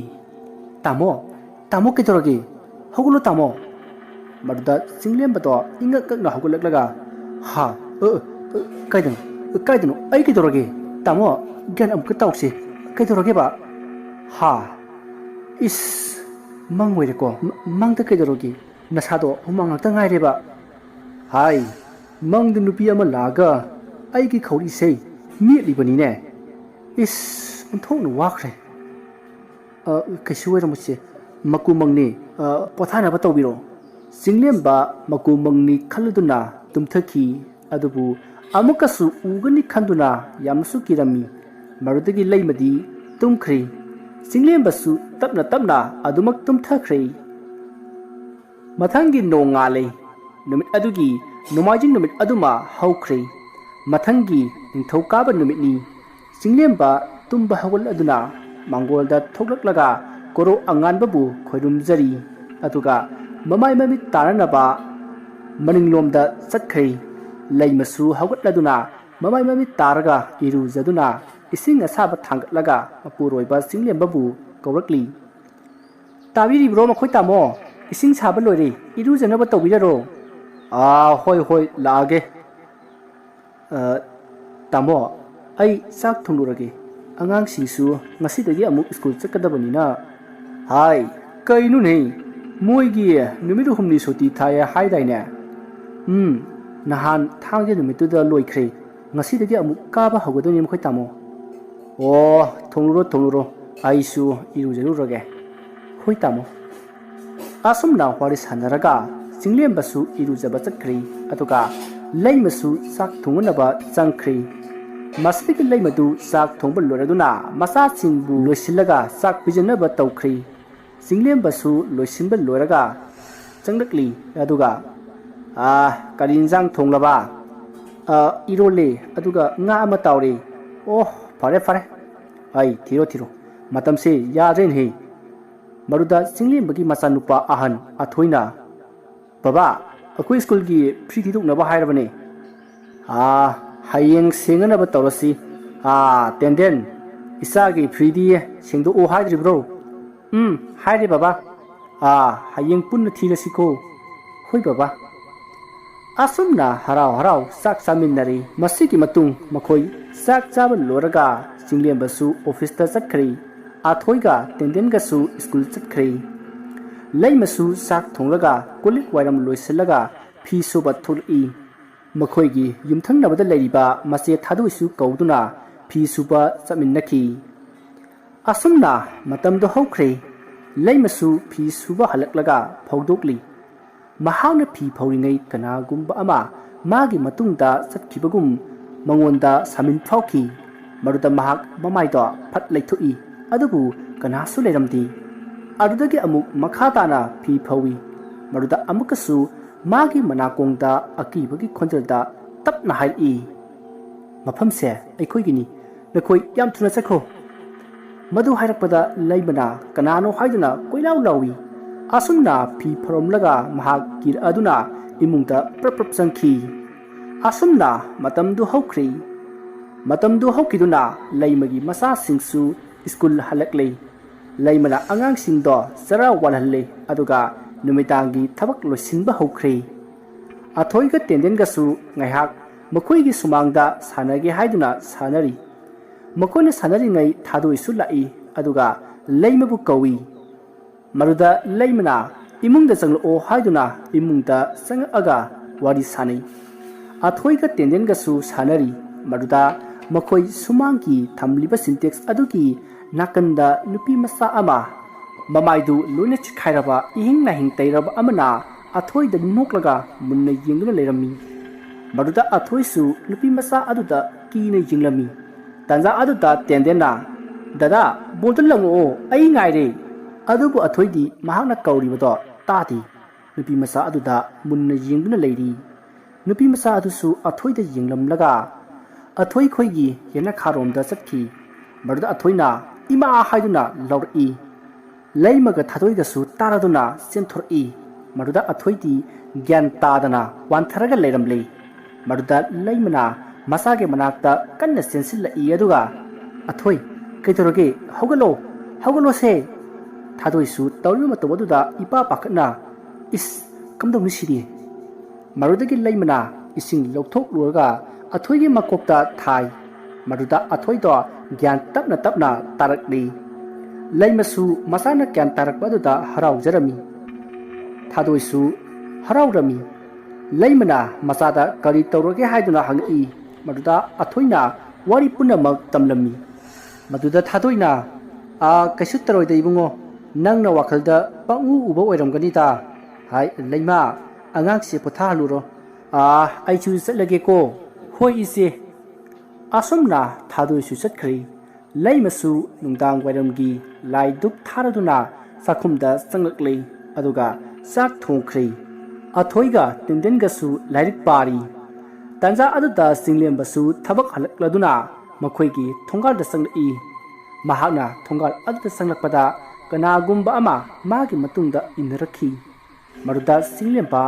ꯇꯥꯃꯣ ꯀꯩꯗꯧꯔꯒꯦ ꯍꯧꯒꯠꯂꯣ ꯇꯥꯃꯣ ꯃꯗꯨꯗ ꯆꯤꯡꯂꯦꯝꯕꯗꯣ ꯏꯉꯛ ꯍꯧꯒꯠꯂꯛꯂꯒ ꯍꯥ ꯀꯥꯏꯗꯅꯣ ꯑꯩ ꯀꯩꯗꯧꯔꯒꯦ ꯇꯥꯃꯣ ꯒ꯭ꯌꯥꯟ ꯑꯃꯨꯛꯀ ꯇꯧꯁꯤ ꯀꯩꯗꯧꯔꯒꯦꯕ ꯍꯥ ꯏꯁ ꯃꯪ ꯑꯣꯏꯔꯦꯀꯣ ꯃꯪꯗ ꯀꯩꯗꯧꯔꯒꯦ ꯅꯁꯥꯗꯣ ꯍꯨꯃꯥꯡ ꯉꯥꯛꯇ ꯉꯥꯏꯔꯦꯕ ꯍꯥꯏ ꯃꯪꯗ ꯅꯨꯄꯤ ꯑꯃ ꯂꯥꯛꯑꯒ ꯑꯩꯒꯤ ꯈꯧꯔꯤꯁꯦ ꯃꯦꯠꯂꯤꯕꯅꯤꯅꯦ ꯏꯁ ꯑꯣꯟꯊꯣꯛꯅ ꯋꯥꯈ꯭ꯔꯦ ꯀꯩꯁꯨ ꯑꯣꯏꯔꯝꯃꯣꯏꯁꯦ ꯃꯀꯨ ꯃꯪꯅꯤ ꯄꯣꯊꯥꯅꯕ ꯇꯧꯕꯤꯔꯣ ꯆꯤꯡꯂꯦꯝꯕ ꯃꯀꯨ ꯃꯪꯅꯤ ꯈꯜꯂꯗꯨꯅ ꯇꯨꯝꯊꯈꯤ ꯑꯗꯨꯕꯨ ꯑꯃꯨꯛꯀꯁꯨ ꯎꯒꯅꯤ ꯈꯟꯗꯨꯅ ꯌꯥꯝꯅꯁꯨ ꯀꯤꯔꯝꯃꯤ ꯃꯗꯨꯗꯒꯤ ꯂꯩꯃꯗꯤ ꯇꯨꯝꯈ꯭ꯔꯦ ꯆꯤꯡꯂꯦꯝꯕꯁꯨ ꯇꯞꯅ ꯑꯗꯨꯃꯛ ꯇꯨꯝꯊꯈ꯭ꯔꯦ ꯃꯊꯪꯒꯤ ꯅꯣꯡꯉꯥꯜꯂꯦ ꯅꯨꯃꯤꯠ ꯑꯗꯨꯒꯤ ꯅꯣꯡꯃꯥꯏꯖꯤꯡ ꯅꯨꯃꯤꯠ ꯑꯗꯨꯃ ꯍꯧꯈ꯭ꯔꯦ ꯃꯊꯪꯒꯤ ꯅꯤꯡꯊꯧꯀꯥꯕ ꯅꯨꯃꯤꯠꯅꯤ ꯆꯤꯡꯂꯦꯝꯕ ꯇꯨꯝꯕ ꯍꯧꯒꯠꯂꯗꯨꯅ ꯃꯥꯡꯒꯣꯜꯗ ꯊꯣꯛꯂꯛꯂꯒ ꯀꯣꯔꯧ ꯑꯉꯥꯟꯕꯕꯨ ꯈꯣꯏꯔꯨꯝꯖꯔꯤ ꯑꯗꯨꯒ ꯃꯃꯥꯏ ꯃꯃꯤꯠ ꯇꯥꯅꯅꯕ ꯃꯅꯤꯡꯂꯣꯝꯗ ꯆꯠꯈ꯭ꯔꯦ ꯂꯩꯃꯁꯨ ꯍꯧꯒꯠꯂꯗꯨꯅ ꯃꯃꯥꯏ ꯃꯃꯤꯠ ꯇꯥꯔꯒ ꯏꯔꯨꯖꯗꯨꯅ ꯏꯁꯤꯡ ꯑꯁꯥꯕ ꯊꯥꯡꯒꯠꯂꯒ ꯃꯄꯨꯔꯣꯏꯕ ꯆꯤꯡꯂꯦꯝꯕꯕꯨ ꯀꯧꯔꯛꯂꯤ ꯇꯥꯕꯤꯔꯤꯕ꯭ꯔꯣ ꯃꯈꯣꯏ ꯇꯥꯃꯣ ꯏꯁꯤꯡ ꯁꯥꯕ ꯂꯣꯏꯔꯦ ꯏꯔꯨꯖꯅꯕ ꯇꯧꯕꯤꯔꯔꯣ ꯍꯣꯏ ꯂꯥꯛꯑꯒꯦ ꯇꯥꯃꯣ ꯑꯩ ꯆꯥꯛ ꯊꯣꯡꯂꯨꯔꯒꯦ ꯑꯉꯥꯡꯁꯤꯡꯁꯨ ꯉꯁꯤꯗꯒꯤ ꯑꯃꯨꯛ ꯁ꯭ꯀꯨꯜ ꯆꯠꯀꯗꯕꯅꯤꯅ ꯍꯥꯏ ꯀꯩꯅꯣꯅꯦ ꯃꯣꯏꯒꯤ ꯅꯨꯃꯤꯠ 6 ꯁꯨꯇꯤ ꯊꯥꯏ ꯍꯥꯏꯗꯥꯏꯅꯦ ꯅꯍꯥꯟ ꯊꯥꯡꯖ ꯅꯨꯃꯤꯠꯇꯨꯗ ꯂꯣꯏꯈ꯭ꯔꯦ ꯉꯁꯤꯗꯒꯤ ꯑꯃꯨꯛ ꯀꯥꯕ ꯍꯧꯒꯗꯣꯏꯅꯤ ꯃꯈꯣꯏ ꯇꯥꯃꯣ ꯑꯣ ꯊꯣꯡꯂꯨꯔꯣ ꯑꯩꯁꯨ ꯏꯔꯨꯖꯔꯨꯔꯒꯦ ꯍꯣꯏ ꯇꯥꯃꯣ ꯑꯁꯨꯝꯅ ꯋꯥꯔꯤ ꯁꯥꯟꯅꯔꯒ ꯆꯤꯡꯂꯦꯝꯕꯁꯨ ꯏꯔꯨꯖꯕ ꯆꯠꯈ꯭ꯔꯦ ꯑꯗꯨꯒ ꯂꯩꯃꯁꯨ ꯆꯥꯛ ꯊꯣꯡꯅꯕ ꯆꯪꯈ꯭ꯔꯦ ꯃꯁꯤꯗꯒꯤ ꯂꯩꯃꯗꯨ ꯆꯥꯛ ꯊꯣꯡꯕ ꯂꯣꯏꯔꯗꯨꯅ ꯃꯆꯥꯁꯤꯡꯕꯨ ꯂꯣꯏꯁꯤꯜꯂꯒ ꯆꯥꯛ ꯄꯤꯖꯅꯕ ꯇꯧꯈ꯭ꯔꯦ ꯆꯤꯡꯂꯦꯝꯕꯁꯨ ꯂꯣꯏꯁꯤꯟꯕ ꯂꯣꯏꯔꯒ ꯆꯪꯂꯛꯂꯤ ꯑꯗꯨꯒ ꯀꯔꯤ ꯏꯟꯖꯥꯡ ꯊꯣꯡꯂꯕ ꯏꯔꯣꯜꯂꯦ ꯑꯗꯨꯒ ꯉꯥ ꯑꯃ ꯇꯥꯎꯔꯦ ꯑꯣ ꯐꯔꯦ ꯑꯩ ꯊꯤꯔꯣ ꯃꯇꯝꯁꯦ ꯌꯥꯗ꯭ꯔꯦꯅꯦꯍꯦ ꯃꯗꯨꯗ ꯆꯤꯡꯂꯦꯝꯕꯒꯤ ꯃꯆꯥꯅꯨꯄꯥ ꯑꯍꯟ ꯑꯊꯣꯏꯅ ꯕꯕꯥ ꯑꯩꯈꯣꯏ ꯁ꯭ꯀꯨꯜꯒꯤ ꯐꯤ ꯊꯤꯗꯣꯛꯅꯕ ꯍꯥꯏꯔꯕꯅꯦ ꯍꯌꯦꯡ ꯁꯦꯡꯅꯅꯕ ꯇꯧꯔꯁꯤ ꯇꯦꯟꯗꯦꯟ ꯏꯆꯥꯒꯤ ꯐ꯭ꯔꯤꯗꯤ ꯁꯦꯡꯗꯣꯛꯑꯣ ꯍꯥꯏꯗ꯭ꯔꯤꯕ꯭ꯔꯣ ꯍꯥꯏꯔꯦ ꯕꯕꯥ ꯍꯌꯦꯡ ꯄꯨꯟꯅ ꯊꯤꯔꯁꯤꯀꯣ ꯍꯣꯏ ꯕꯕꯥ ꯑꯁꯨꯝꯅ ꯍꯔꯥꯎ ꯆꯥꯛ ꯆꯥꯃꯤꯟꯅꯔꯤ ꯃꯁꯤꯒꯤ ꯃꯇꯨꯡ ꯃꯈꯣꯏ ꯆꯥꯛ ꯆꯥꯕ ꯂꯣꯏꯔꯒ ꯆꯤꯡꯂꯦꯝꯕꯁꯨ ꯑꯣꯐꯤꯁꯇ ꯆꯠꯈ꯭ꯔꯦ ꯑꯊꯣꯏꯒ ꯇꯦꯟꯗꯦꯟꯒꯁꯨ ꯁ꯭ꯀꯨꯜ ꯆꯠꯈ꯭ꯔꯦ ꯂꯩꯃꯁꯨ ꯆꯥꯛ ꯊꯣꯡꯂꯒ ꯀꯣꯜꯂꯤꯛ ꯋꯥꯏꯔꯝ ꯂꯣꯏꯁꯤꯜꯂꯒ ꯐꯤ ꯁꯨꯕ ꯊꯣꯛꯂꯛꯏ ꯃꯈꯣꯏꯒꯤ ꯌꯨꯝꯊꯪꯅꯕꯗ ꯂꯩꯔꯤꯕ ꯃꯆꯦ ꯊꯥꯗꯣꯏꯁꯨ ꯀꯧꯗꯨꯅ ꯐꯤ ꯁꯨꯕ ꯆꯠꯃꯤꯟꯅꯈꯤ ꯑꯁꯨꯝꯅ ꯃꯇꯝꯗꯣ ꯍꯧꯈ꯭ꯔꯦ ꯂꯩꯃꯁꯨ ꯐꯤ ꯁꯨꯕ ꯍꯜꯂꯛꯂꯒ ꯐꯧꯗꯣꯛꯂꯤ ꯃꯍꯥꯛꯅ ꯐꯤ ꯐꯧꯔꯤꯉꯩ ꯀꯅꯥꯒꯨꯝꯕ ꯑꯃ ꯃꯥꯒꯤ ꯃꯇꯨꯡꯗ ꯆꯠꯈꯤꯕꯒꯨꯝ ꯃꯉꯣꯟꯗ ꯁꯥꯃꯤꯟ ꯐꯥꯎꯈꯤ ꯃꯗꯨꯗ ꯃꯍꯥꯛ ꯃꯃꯥꯏꯗꯣ ꯐꯠ ꯂꯩꯊꯣꯛꯏ ꯑꯗꯨꯕꯨ ꯀꯅꯥꯁꯨ ꯂꯩꯔꯝꯗꯦ ꯑꯗꯨꯗꯒꯤ ꯑꯃꯨꯛ ꯃꯈꯥ ꯇꯥꯅ ꯐꯤ ꯐꯧꯏ ꯃꯗꯨꯗ ꯑꯃꯨꯛꯀꯁꯨ ꯃꯥꯒꯤ ꯃꯅꯥꯀꯣꯡꯗ ꯑꯀꯤꯕꯒꯤ ꯈꯣꯟꯖꯦꯜꯗ ꯇꯞꯅ ꯍꯥꯏꯔꯛꯏ ꯃꯐꯝꯁꯦ ꯑꯩꯈꯣꯏꯒꯤꯅꯤ ꯅꯈꯣꯏ ꯌꯥꯝ ꯊꯨꯅ ꯆꯠꯈ꯭ꯔꯣ ꯃꯗꯨ ꯍꯥꯏꯔꯛꯄꯗ ꯂꯩꯃꯅ ꯀꯅꯥꯅꯣ ꯍꯥꯏꯗꯨꯅ ꯀꯣꯏꯂꯥꯎ ꯂꯥꯎꯏ ꯑꯁꯨꯝꯅ ꯐꯤ ꯐꯧꯔꯝꯂꯒ ꯃꯍꯥꯛ ꯀꯤꯔꯛꯑꯗꯨꯅ ꯏꯃꯨꯡꯗ ꯄ꯭ꯔꯞ ꯆꯪꯈꯤ ꯑꯁꯨꯝꯅ ꯃꯇꯝꯗꯨ ꯍꯧꯈ꯭ꯔꯦ ꯃꯇꯝꯗꯨ ꯍꯧꯈꯤꯗꯨꯅ ꯂꯩꯃꯒꯤ ꯃꯆꯥꯁꯤꯡꯁꯨ ꯁ꯭ꯀꯨꯜ ꯍꯜꯂꯛꯂꯦ ꯂꯩꯃꯅ ꯑꯉꯥꯡꯁꯤꯡꯗꯣ ꯆꯔꯥ ꯋꯥꯜꯍꯜꯂꯦ ꯑꯗꯨꯒ ꯅꯨꯃꯤꯗꯥꯡꯒꯤ ꯊꯕꯛ ꯂꯣꯏꯁꯤꯟꯕ ꯍꯧꯈ꯭ꯔꯦ ꯑꯊꯣꯏꯒ ꯇꯦꯟꯗꯦꯟꯒꯁꯨ ꯉꯥꯏꯍꯥꯛ ꯃꯈꯣꯏꯒꯤ ꯁꯨꯃꯥꯡꯗ ꯁꯥꯟꯅꯒꯦ ꯍꯥꯏꯗꯨꯅ ꯁꯥꯟꯅꯔꯤ ꯃꯈꯣꯏꯅ ꯁꯥꯟꯅꯔꯤꯉꯩ ꯊꯥꯗꯣꯏꯁꯨ ꯂꯥꯛꯏ ꯑꯗꯨꯒ ꯂꯩꯃꯕꯨ ꯀꯧꯏ ꯃꯗꯨꯗ ꯂꯩꯃꯅ ꯏꯃꯨꯡꯗ ꯆꯪꯂꯛꯑꯣ ꯍꯥꯏꯗꯨꯅ ꯏꯃꯨꯡꯗ ꯆꯪꯉꯛꯑꯒ ꯋꯥꯔꯤ ꯁꯥꯟꯅꯩ ꯑꯊꯣꯏꯒ ꯇꯦꯟꯗꯦꯟꯒꯁꯨ ꯁꯥꯟꯅꯔꯤ ꯃꯗꯨꯗ ꯃꯈꯣꯏ ꯁꯨꯃꯥꯡꯒꯤ ꯊꯝꯂꯤꯕ ꯁꯤꯟꯇꯦꯛꯁ ꯑꯗꯨꯒꯤ ꯅꯥꯀꯟꯗ ꯅꯨꯄꯤ ꯃꯆꯥ ꯑꯃ ꯃꯃꯥꯏꯗꯨ ꯂꯣꯏꯅ ꯆꯤꯛꯈꯥꯏꯔꯕ ꯏꯍꯤꯡ ꯅꯥꯍꯤꯡ ꯇꯩꯔꯕ ꯑꯃꯅ ꯑꯊꯣꯏꯗ ꯅꯣꯛꯂꯒ ꯃꯨꯟꯅ ꯌꯦꯡꯗꯨꯅ ꯂꯩꯔꯝꯃꯤ ꯃꯗꯨꯗ ꯑꯊꯣꯏꯁꯨ ꯅꯨꯄꯤ ꯃꯆꯥ ꯑꯗꯨꯗ ꯀꯤꯅ ꯌꯦꯡꯂꯝꯃꯤ ꯇꯟꯖꯥ ꯑꯗꯨꯗ ꯇꯦꯟꯗꯦꯟꯅ ꯗꯗꯥ ꯕꯣꯜꯗꯨ ꯂꯪꯉꯛꯑꯣ ꯑꯩ ꯉꯥꯏꯔꯦ ꯑꯗꯨꯕꯨ ꯑꯊꯣꯏꯗꯤ ꯃꯍꯥꯛꯅ ꯀꯧꯔꯤꯕꯗꯣ ꯇꯥꯗꯦ ꯅꯨꯄꯤ ꯃꯆꯥ ꯑꯗꯨꯗ ꯃꯨꯟꯅ ꯌꯦꯡꯗꯨꯅ ꯂꯩꯔꯤ ꯅꯨꯄꯤ ꯃꯆꯥ ꯑꯗꯨꯁꯨ ꯑꯊꯣꯏꯗ ꯌꯦꯡꯂꯝꯂꯒ ꯑꯊꯣꯏ ꯈꯣꯏꯒꯤ ꯌꯦꯅꯈꯥꯔꯣꯝꯗ ꯆꯠꯈꯤ ꯃꯗꯨꯗ ꯑꯊꯣꯏꯅ ꯏꯃꯥ ꯍꯥꯏꯗꯨꯅ ꯂꯥꯎꯔꯛꯏ ꯂꯩꯃꯒ ꯊꯥꯗꯣꯏꯒꯁꯨ ꯇꯥꯔꯗꯨꯅ ꯆꯦꯟꯊꯣꯔꯛꯏ ꯃꯗꯨꯗ ꯑꯊꯣꯏꯗꯤ ꯒ꯭ꯌꯥꯟ ꯇꯥꯗꯅ ꯋꯥꯟꯊꯔꯒ ꯂꯩꯔꯝꯂꯦ ꯃꯗꯨꯗ ꯂꯩꯃꯅ ꯃꯆꯥꯒꯤ ꯃꯅꯥꯛꯇ ꯀꯟꯅ ꯆꯦꯟꯁꯤꯜꯂꯛꯏ ꯑꯗꯨꯒ ꯑꯊꯣꯏ ꯀꯩꯗꯧꯔꯒꯦ ꯍꯧꯒꯠꯂꯣ ꯍꯧꯒꯠꯂꯣꯁꯦ ꯊꯥꯗꯣꯏꯁꯨ ꯇꯧꯔꯤꯕ ꯃꯇꯧ ꯑꯗꯨꯗ ꯏꯄꯥ ꯄꯥꯈꯠꯅ ꯏꯁ ꯀꯝꯗꯧꯅꯤ ꯁꯤꯗꯤ ꯃꯗꯨꯗꯒꯤ ꯂꯩꯃꯅ ꯏꯁꯤꯡ ꯂꯧꯊꯣꯛꯂꯨꯔꯒ ꯑꯊꯣꯏꯒꯤ ꯃꯀꯣꯛꯇ ꯊꯥꯏ ꯃꯗꯨꯗ ꯑꯊꯣꯏꯗꯣ ꯒ꯭ꯌꯥꯟ ꯇꯞꯅ ꯇꯞꯅ ꯇꯥꯔꯛꯂꯤ ꯂꯩꯃꯁꯨ ꯃꯆꯥꯅ ꯒ꯭ꯌꯥꯟ ꯇꯥꯔꯛꯄ ꯑꯗꯨꯗ ꯍꯔꯥꯎꯖꯔꯝꯃꯤ ꯊꯥꯗꯣꯏꯁꯨ ꯍꯔꯥꯎꯔꯝꯃꯤ ꯂꯩꯃꯅ ꯃꯆꯥꯗ ꯀꯔꯤ ꯇꯧꯔꯒꯦ ꯍꯥꯏꯗꯨꯅ ꯍꯪꯉꯛꯏ ꯃꯗꯨꯗ ꯑꯊꯣꯏꯅ ꯋꯥꯔꯤ ꯄꯨꯝꯅꯃꯛ ꯇꯝꯂꯝꯃꯤ ꯃꯗꯨꯗ ꯊꯥꯗꯣꯏꯅ ꯀꯩꯁꯨ ꯇꯧꯔꯣꯏꯗ ꯏꯕꯨꯡꯉꯣ ꯅꯪꯅ ꯋꯥꯈꯜꯗ ꯄꯪꯎ ꯎꯕ ꯑꯣꯏꯔꯝꯒꯅꯤꯗ ꯍꯥꯏ ꯂꯩꯃ ꯑꯉꯥꯡꯁꯦ ꯄꯣꯊꯥꯍꯜꯂꯨꯔꯣ ꯑꯩꯁꯨ ꯆꯠꯂꯒꯦꯀꯣ ꯍꯣꯏ ꯏꯆꯦ ꯑꯁꯨꯝꯅ ꯊꯥꯗꯣꯏꯁꯨ ꯆꯠꯈ꯭ꯔꯦ ꯂꯩꯃꯁꯨ ꯅꯨꯡꯗꯥꯡ ꯋꯥꯏꯔꯝꯒꯤ ꯂꯥꯏ ꯗꯨꯛ ꯊꯥꯔꯗꯨꯅ ꯆꯥꯛꯈꯨꯝꯗ ꯆꯪꯂꯛꯂꯦ ꯑꯗꯨꯒ ꯆꯥꯛ ꯊꯣꯡꯈ꯭ꯔꯦ ꯑꯊꯣꯏꯒ ꯇꯦꯟꯗꯦꯟꯒꯁꯨ ꯂꯥꯏꯔꯤꯛ ꯄꯥꯔꯤ ꯇꯟꯖꯥ ꯑꯗꯨꯗ ꯆꯤꯡꯂꯦꯝꯕꯁꯨ ꯊꯕꯛ ꯍꯜꯂꯛꯂꯗꯨꯅ ꯃꯈꯣꯏꯒꯤ ꯊꯣꯡꯒꯥꯜꯗ ꯆꯪꯂꯛꯏ ꯃꯍꯥꯛꯅ ꯊꯣꯡꯒꯥꯜ ꯑꯗꯨꯗ ꯆꯪꯂꯛꯄꯗ ꯀꯅꯥꯒꯨꯝꯕ ꯑꯃ ꯃꯥꯒꯤ ꯃꯇꯨꯡꯗ ꯏꯟꯅꯔꯛꯈꯤ ꯃꯗꯨꯗ ꯆꯤꯡꯂꯦꯝꯕ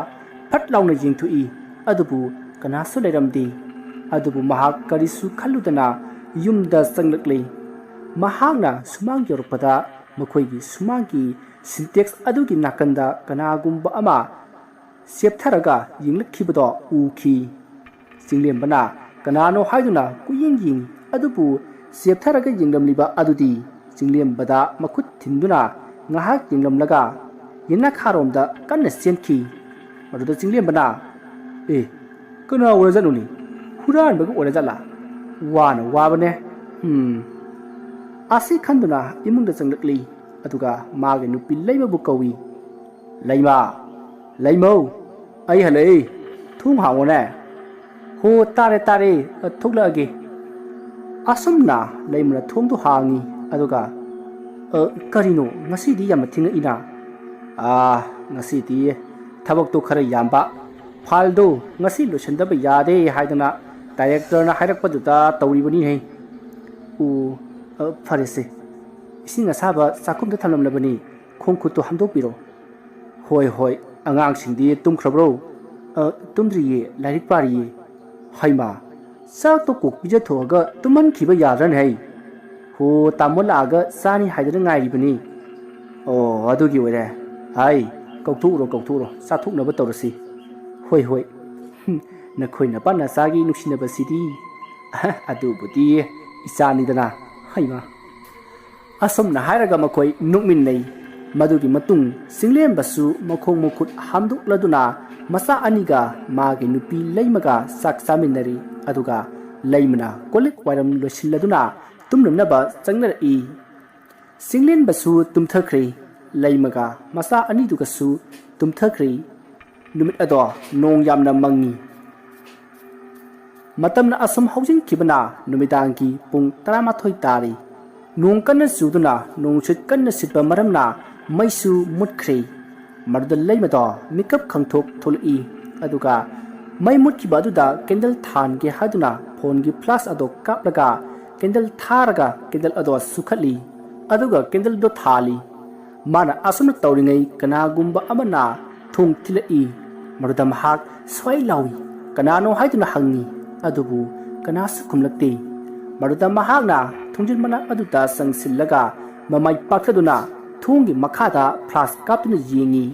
ꯐꯠ ꯂꯥꯎꯅ ꯌꯦꯡꯊꯣꯛꯏ ꯑꯗꯨꯕꯨ ꯀꯅꯥꯁꯨ ꯂꯩꯔꯝꯗꯦ ꯑꯗꯨꯕꯨ ꯃꯍꯥꯛ ꯀꯔꯤꯁꯨ ꯈꯜꯂꯨꯗꯅ ꯌꯨꯝꯗ ꯆꯪꯂꯛꯂꯦ ꯃꯍꯥꯛꯅ ꯁꯨꯃꯥꯡ ꯌꯧꯔꯛꯄꯗ ꯃꯈꯣꯏꯒꯤ ꯁꯨꯃꯥꯡꯒꯤ ꯁꯤꯟꯇꯦꯛꯁ ꯑꯗꯨꯒꯤ ꯅꯥꯀꯟꯗ ꯀꯅꯥꯒꯨꯝꯕ ꯑꯃ ꯆꯦꯞꯊꯔꯒ ꯌꯦꯡꯂꯛꯈꯤꯕꯗꯣ ꯎꯈꯤ ꯆꯤꯡꯂꯦꯝꯕꯅ ꯀꯅꯥꯅꯣ ꯍꯥꯏꯗꯨꯅ ꯀꯨꯌꯦꯡ ꯌꯦꯡꯉꯤ ꯑꯗꯨꯕꯨ ꯆꯦꯞꯊꯔꯒ ꯌꯦꯡꯂꯝꯂꯤꯕ ꯑꯗꯨꯗꯤ ꯆꯤꯡꯂꯦꯝꯕꯗ ꯃꯈꯨꯠ ꯊꯤꯟꯗꯨꯅ ꯉꯥꯏꯍꯥꯛ ꯌꯦꯡꯂꯝꯂꯒ ꯌꯦꯅꯈꯥꯔꯣꯝꯗ ꯀꯟꯅ ꯆꯦꯟꯈꯤ ꯃꯗꯨꯗ ꯆꯤꯡꯂꯦꯝꯕꯅ ꯀꯅꯥ ꯑꯣꯏꯔꯖꯥꯠꯅꯣꯅꯤ ꯍꯨꯔꯥꯟꯕꯒ ꯑꯣꯏꯔꯖꯥꯠꯂꯥ ꯋꯥꯅ ꯋꯥꯕꯅꯦ ꯑꯁꯤ ꯈꯟꯗꯨꯅ ꯏꯃꯨꯡꯗ ꯆꯪꯂꯛꯂꯤ ꯑꯗꯨꯒ ꯃꯥꯒꯤ ꯅꯨꯄꯤ ꯂꯩꯃꯕꯨ ꯀꯧꯏ ꯂꯩꯃ ꯂꯩꯃꯧ ꯑꯩ ꯍꯜꯂꯛꯏ ꯊꯣꯡ ꯍꯥꯡꯉꯣꯅꯦ ꯍꯣ ꯇꯥꯔꯦ ꯇꯥꯔꯦ ꯊꯣꯛꯂꯛꯑꯒꯦ ꯑꯁꯨꯝꯅ ꯂꯩꯃꯅ ꯊꯣꯡꯗꯨ ꯍꯥꯡꯉꯤ ꯑꯗꯨꯒ ꯀꯔꯤꯅꯣ ꯉꯁꯤꯗꯤ ꯌꯥꯝꯅ ꯊꯦꯡꯉꯛꯏꯅ ꯉꯁꯤꯗꯤ ꯊꯕꯛꯇꯣ ꯈꯔ ꯌꯥꯝꯕ ꯐꯥꯏꯜꯗꯣ ꯉꯁꯤ ꯂꯣꯏꯁꯤꯟꯗꯕ ꯌꯥꯗꯦ ꯍꯥꯏꯗꯅ ꯗꯥꯏꯔꯦꯛꯇꯔꯅ ꯍꯥꯏꯔꯛꯄꯗꯨꯗ ꯇꯧꯔꯤꯕꯅꯤꯍꯦ ꯐꯔꯦꯁꯦ ꯏꯁꯤꯡ ꯑꯁꯥꯕ ꯆꯥꯛꯈꯨꯝꯗ ꯊꯝꯂꯝꯂꯕꯅꯤ ꯈꯣꯡ ꯈꯨꯠꯇꯣ ꯍꯥꯝꯗꯣꯛꯄꯤꯔꯣ ꯍꯣꯏ ꯑꯉꯥꯡꯁꯤꯡꯗꯤ ꯇꯨꯝꯈ꯭ꯔꯕ꯭ꯔꯣ ꯇꯨꯝꯗ꯭ꯔꯤꯌꯦ ꯂꯥꯏꯔꯤꯛ ꯄꯥꯔꯤꯌꯦ ꯍꯩꯃꯥ ꯆꯥꯛꯇꯣ ꯀꯣꯛ ꯄꯤꯖꯊꯣꯛꯑꯒ ꯇꯨꯝꯍꯟꯈꯤꯕ ꯌꯥꯗ꯭ꯔꯅꯦ ꯍꯩ ꯍꯣ ꯇꯥꯃꯣ ꯂꯥꯛꯑꯒ ꯆꯥꯅꯤ ꯍꯥꯏꯗꯅ ꯉꯥꯏꯔꯤꯕꯅꯤ ꯑꯗꯨꯒꯤ ꯑꯣꯏꯔꯦ ꯀꯧꯊꯣꯛꯎꯔꯣ ꯆꯥꯊꯣꯛꯅꯕ ꯇꯧꯔꯁꯤ ꯍꯣꯏ ꯅꯈꯣꯏ ꯅꯄꯥ ꯅꯆꯥꯒꯤ ꯅꯨꯡꯁꯤꯅꯕꯁꯤꯗꯤ ꯑꯗꯨꯕꯨꯗꯤ ꯏꯆꯥꯅꯤꯗꯅ ꯍꯩꯃꯥ ꯑꯁꯨꯝꯅ ꯍꯥꯏꯔꯒ ꯃꯈꯣꯏ ꯅꯣꯛꯃꯤꯟꯅꯩ ꯃꯗꯨꯒꯤ ꯃꯇꯨꯡ ꯆꯤꯡꯂꯦꯝꯕꯁꯨ ꯃꯈꯣꯡ ꯃꯈꯨꯠ ꯍꯥꯝꯗꯣꯛꯂꯗꯨꯅ ꯃꯆꯥ ꯑꯅꯤꯒ ꯃꯥꯒꯤ ꯅꯨꯄꯤ ꯂꯩꯃꯒ ꯆꯥꯛ ꯆꯥꯃꯤꯟꯅꯔꯤ ꯑꯗꯨꯒ ꯂꯩꯃꯅ ꯀꯣꯜꯂꯤꯛ ꯋꯥꯏꯔꯝ ꯂꯣꯏꯁꯤꯜꯂꯗꯨꯅ ꯇꯨꯝꯅꯅꯕ ꯆꯪꯅꯔꯛꯏ ꯆꯤꯡꯂꯦꯝꯕꯁꯨ ꯇꯨꯝꯊꯈ꯭ꯔꯦ ꯂꯩꯃꯒ ꯃꯆꯥ ꯑꯅꯤꯗꯨꯒꯁꯨ ꯇꯨꯝꯊꯈ꯭ꯔꯦ ꯅꯨꯃꯤꯠ ꯑꯗꯣ ꯅꯣꯡ ꯌꯥꯝꯅ ꯃꯪꯉꯤ ꯃꯇꯝꯅ ꯑꯁꯨꯝ ꯍꯧꯖꯤꯟꯈꯤꯕꯅ ꯅꯨꯃꯤꯗꯥꯡꯒꯤ ꯄꯨꯡ 12 ꯇꯥꯔꯤ ꯅꯣꯡ ꯀꯟꯅ ꯆꯨꯗꯨꯅ ꯅꯣꯡꯁꯨ ꯀꯟꯅ ꯁꯤꯠꯄ ꯃꯔꯝꯅ ꯃꯩꯁꯨ ꯃꯨꯠꯈ꯭ꯔꯦ ꯃꯗꯨꯗ ꯂꯩꯃꯗꯣ ꯃꯤꯀꯞ ꯈꯪꯊꯣꯛ ꯊꯣꯛꯂꯛꯏ ꯑꯗꯨꯒ ꯃꯩ ꯃꯨꯠꯈꯤꯕ ꯑꯗꯨꯗ ꯀꯦꯟꯗꯜ ꯊꯥꯟꯒꯦ ꯍꯥꯏꯗꯨꯅ ꯐꯣꯟꯒꯤ ꯐ꯭ꯂꯥꯁ ꯑꯗꯣ ꯀꯥꯞꯂꯒ ꯀꯦꯟꯗꯜ ꯊꯥꯔꯒ ꯀꯦꯟꯗꯜ ꯑꯗꯣ ꯁꯨꯈꯠꯂꯤ ꯑꯗꯨꯒ ꯀꯦꯟꯗꯜꯗꯣ ꯊꯥꯜꯂꯤ ꯃꯥꯅ ꯑꯁꯨꯝꯅ ꯇꯧꯔꯤꯉꯩ ꯀꯅꯥꯒꯨꯝꯕ ꯑꯃꯅ ꯊꯣꯡ ꯊꯤꯜꯂꯛꯏ ꯃꯗꯨꯗ ꯃꯍꯥꯛ ꯁ꯭ꯋꯥꯏ ꯂꯥꯎꯏ ꯀꯅꯥꯅꯣ ꯍꯥꯏꯗꯨꯅ ꯍꯪꯉꯤ ꯑꯗꯨꯕꯨ ꯀꯅꯥꯁꯨ ꯈꯨꯝꯂꯛꯇꯦ ꯃꯗꯨꯗ ꯃꯍꯥꯛꯅ ꯊꯣꯡꯖꯤꯟ ꯃꯅꯥꯛ ꯑꯗꯨꯗ ꯆꯪꯁꯤꯜꯂꯒ ꯃꯃꯥꯏ ꯄꯥꯛꯊꯗꯨꯅ ꯊꯣꯡꯒꯤ ꯃꯈꯥꯗ ꯐ꯭ꯂꯥꯁ ꯀꯥꯞꯇꯨꯅ ꯌꯦꯡꯉꯤ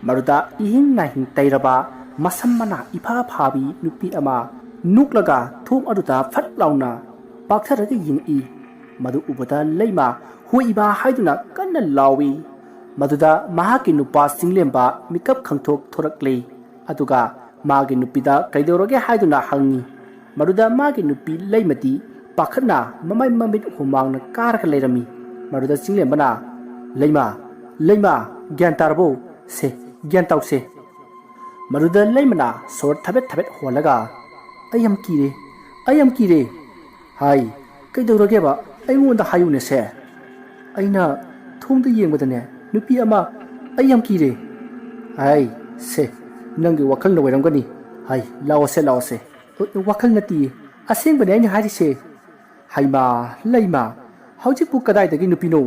ꯃꯗꯨꯗ ꯏꯍꯤꯡ ꯅꯥꯍꯤꯡ ꯇꯩꯔꯕ ꯃꯁꯝ ꯃꯅꯥ ꯏꯐꯥ ꯐꯥꯕꯤ ꯅꯨꯄꯤ ꯑꯃ ꯅꯨꯛꯂꯒ ꯊꯣꯡ ꯑꯗꯨꯗ ꯐꯠ ꯂꯥꯎꯅ ꯄꯥꯛꯊꯔꯒ ꯌꯦꯡꯉꯛꯏ ꯃꯗꯨ ꯎꯕꯗ ꯂꯩꯃ ꯍꯣꯏꯕ ꯍꯥꯏꯗꯨꯅ ꯀꯟꯅ ꯂꯥꯎꯏ ꯃꯗꯨꯗ ꯃꯍꯥꯛꯀꯤ ꯅꯨꯄꯥ ꯆꯤꯡꯂꯦꯝꯕ ꯃꯤꯀꯞ ꯈꯪꯊꯣꯛ ꯊꯣꯔꯛꯂꯤ ꯑꯗꯨꯒ ꯃꯥꯒꯤ ꯅꯨꯄꯤꯗ ꯀꯩꯗꯧꯔꯒꯦ ꯍꯥꯏꯗꯨꯅ ꯍꯪꯉꯤ ꯃꯗꯨꯗ ꯃꯥꯒꯤ ꯅꯨꯄꯤ ꯂꯩꯃꯗꯤ ꯄꯥꯈꯠꯅ ꯃꯃꯥꯏ ꯃꯃꯤꯠ ꯍꯨꯃꯥꯡꯅ ꯀꯥꯔꯒ ꯂꯩꯔꯝꯃꯤ ꯃꯗꯨꯗ ꯆꯤꯡꯂꯦꯝꯕꯅ ꯂꯩꯃ ꯒ꯭ꯌꯥꯟ ꯇꯥꯔꯕꯣ ꯁꯦ ꯒ꯭ꯌꯥꯟ ꯇꯧꯁꯦ ꯃꯗꯨꯗ ꯂꯩꯃꯅ ꯁꯣꯔ ꯊꯕꯦꯠ ꯍꯣꯜꯂꯒ ꯑꯩ ꯌꯥꯝ ꯀꯤꯔꯦ ꯍꯥꯏ ꯀꯩꯗꯧꯔꯒꯦꯕ ꯑꯩꯉꯣꯟꯗ ꯍꯥꯏꯌꯨꯅꯦ ꯁꯦ ꯑꯩꯅ ꯊꯣꯡꯗ ꯌꯦꯡꯕꯗꯅꯦ ꯅꯨꯄꯤ ꯑꯃ ꯑꯩ ꯌꯥꯝ ꯀꯤꯔꯦ ꯍꯥꯏ ꯁꯦ ꯅꯪꯒꯤ ꯋꯥꯈꯜꯅ ꯑꯣꯏꯔꯝꯒꯅꯤ ꯍꯥꯏ ꯂꯥꯛꯑꯣꯁꯦ ꯋꯥꯈꯜ ꯅꯠꯇꯤꯌꯦ ꯑꯁꯦꯡꯕꯅꯦ ꯑꯩꯅ ꯍꯥꯏꯔꯤꯁꯦ ꯍꯩꯃꯥ ꯂꯩꯃ ꯍꯧꯖꯤꯛꯄꯨ ꯀꯗꯥꯏꯗꯒꯤ ꯅꯨꯄꯤꯅꯣ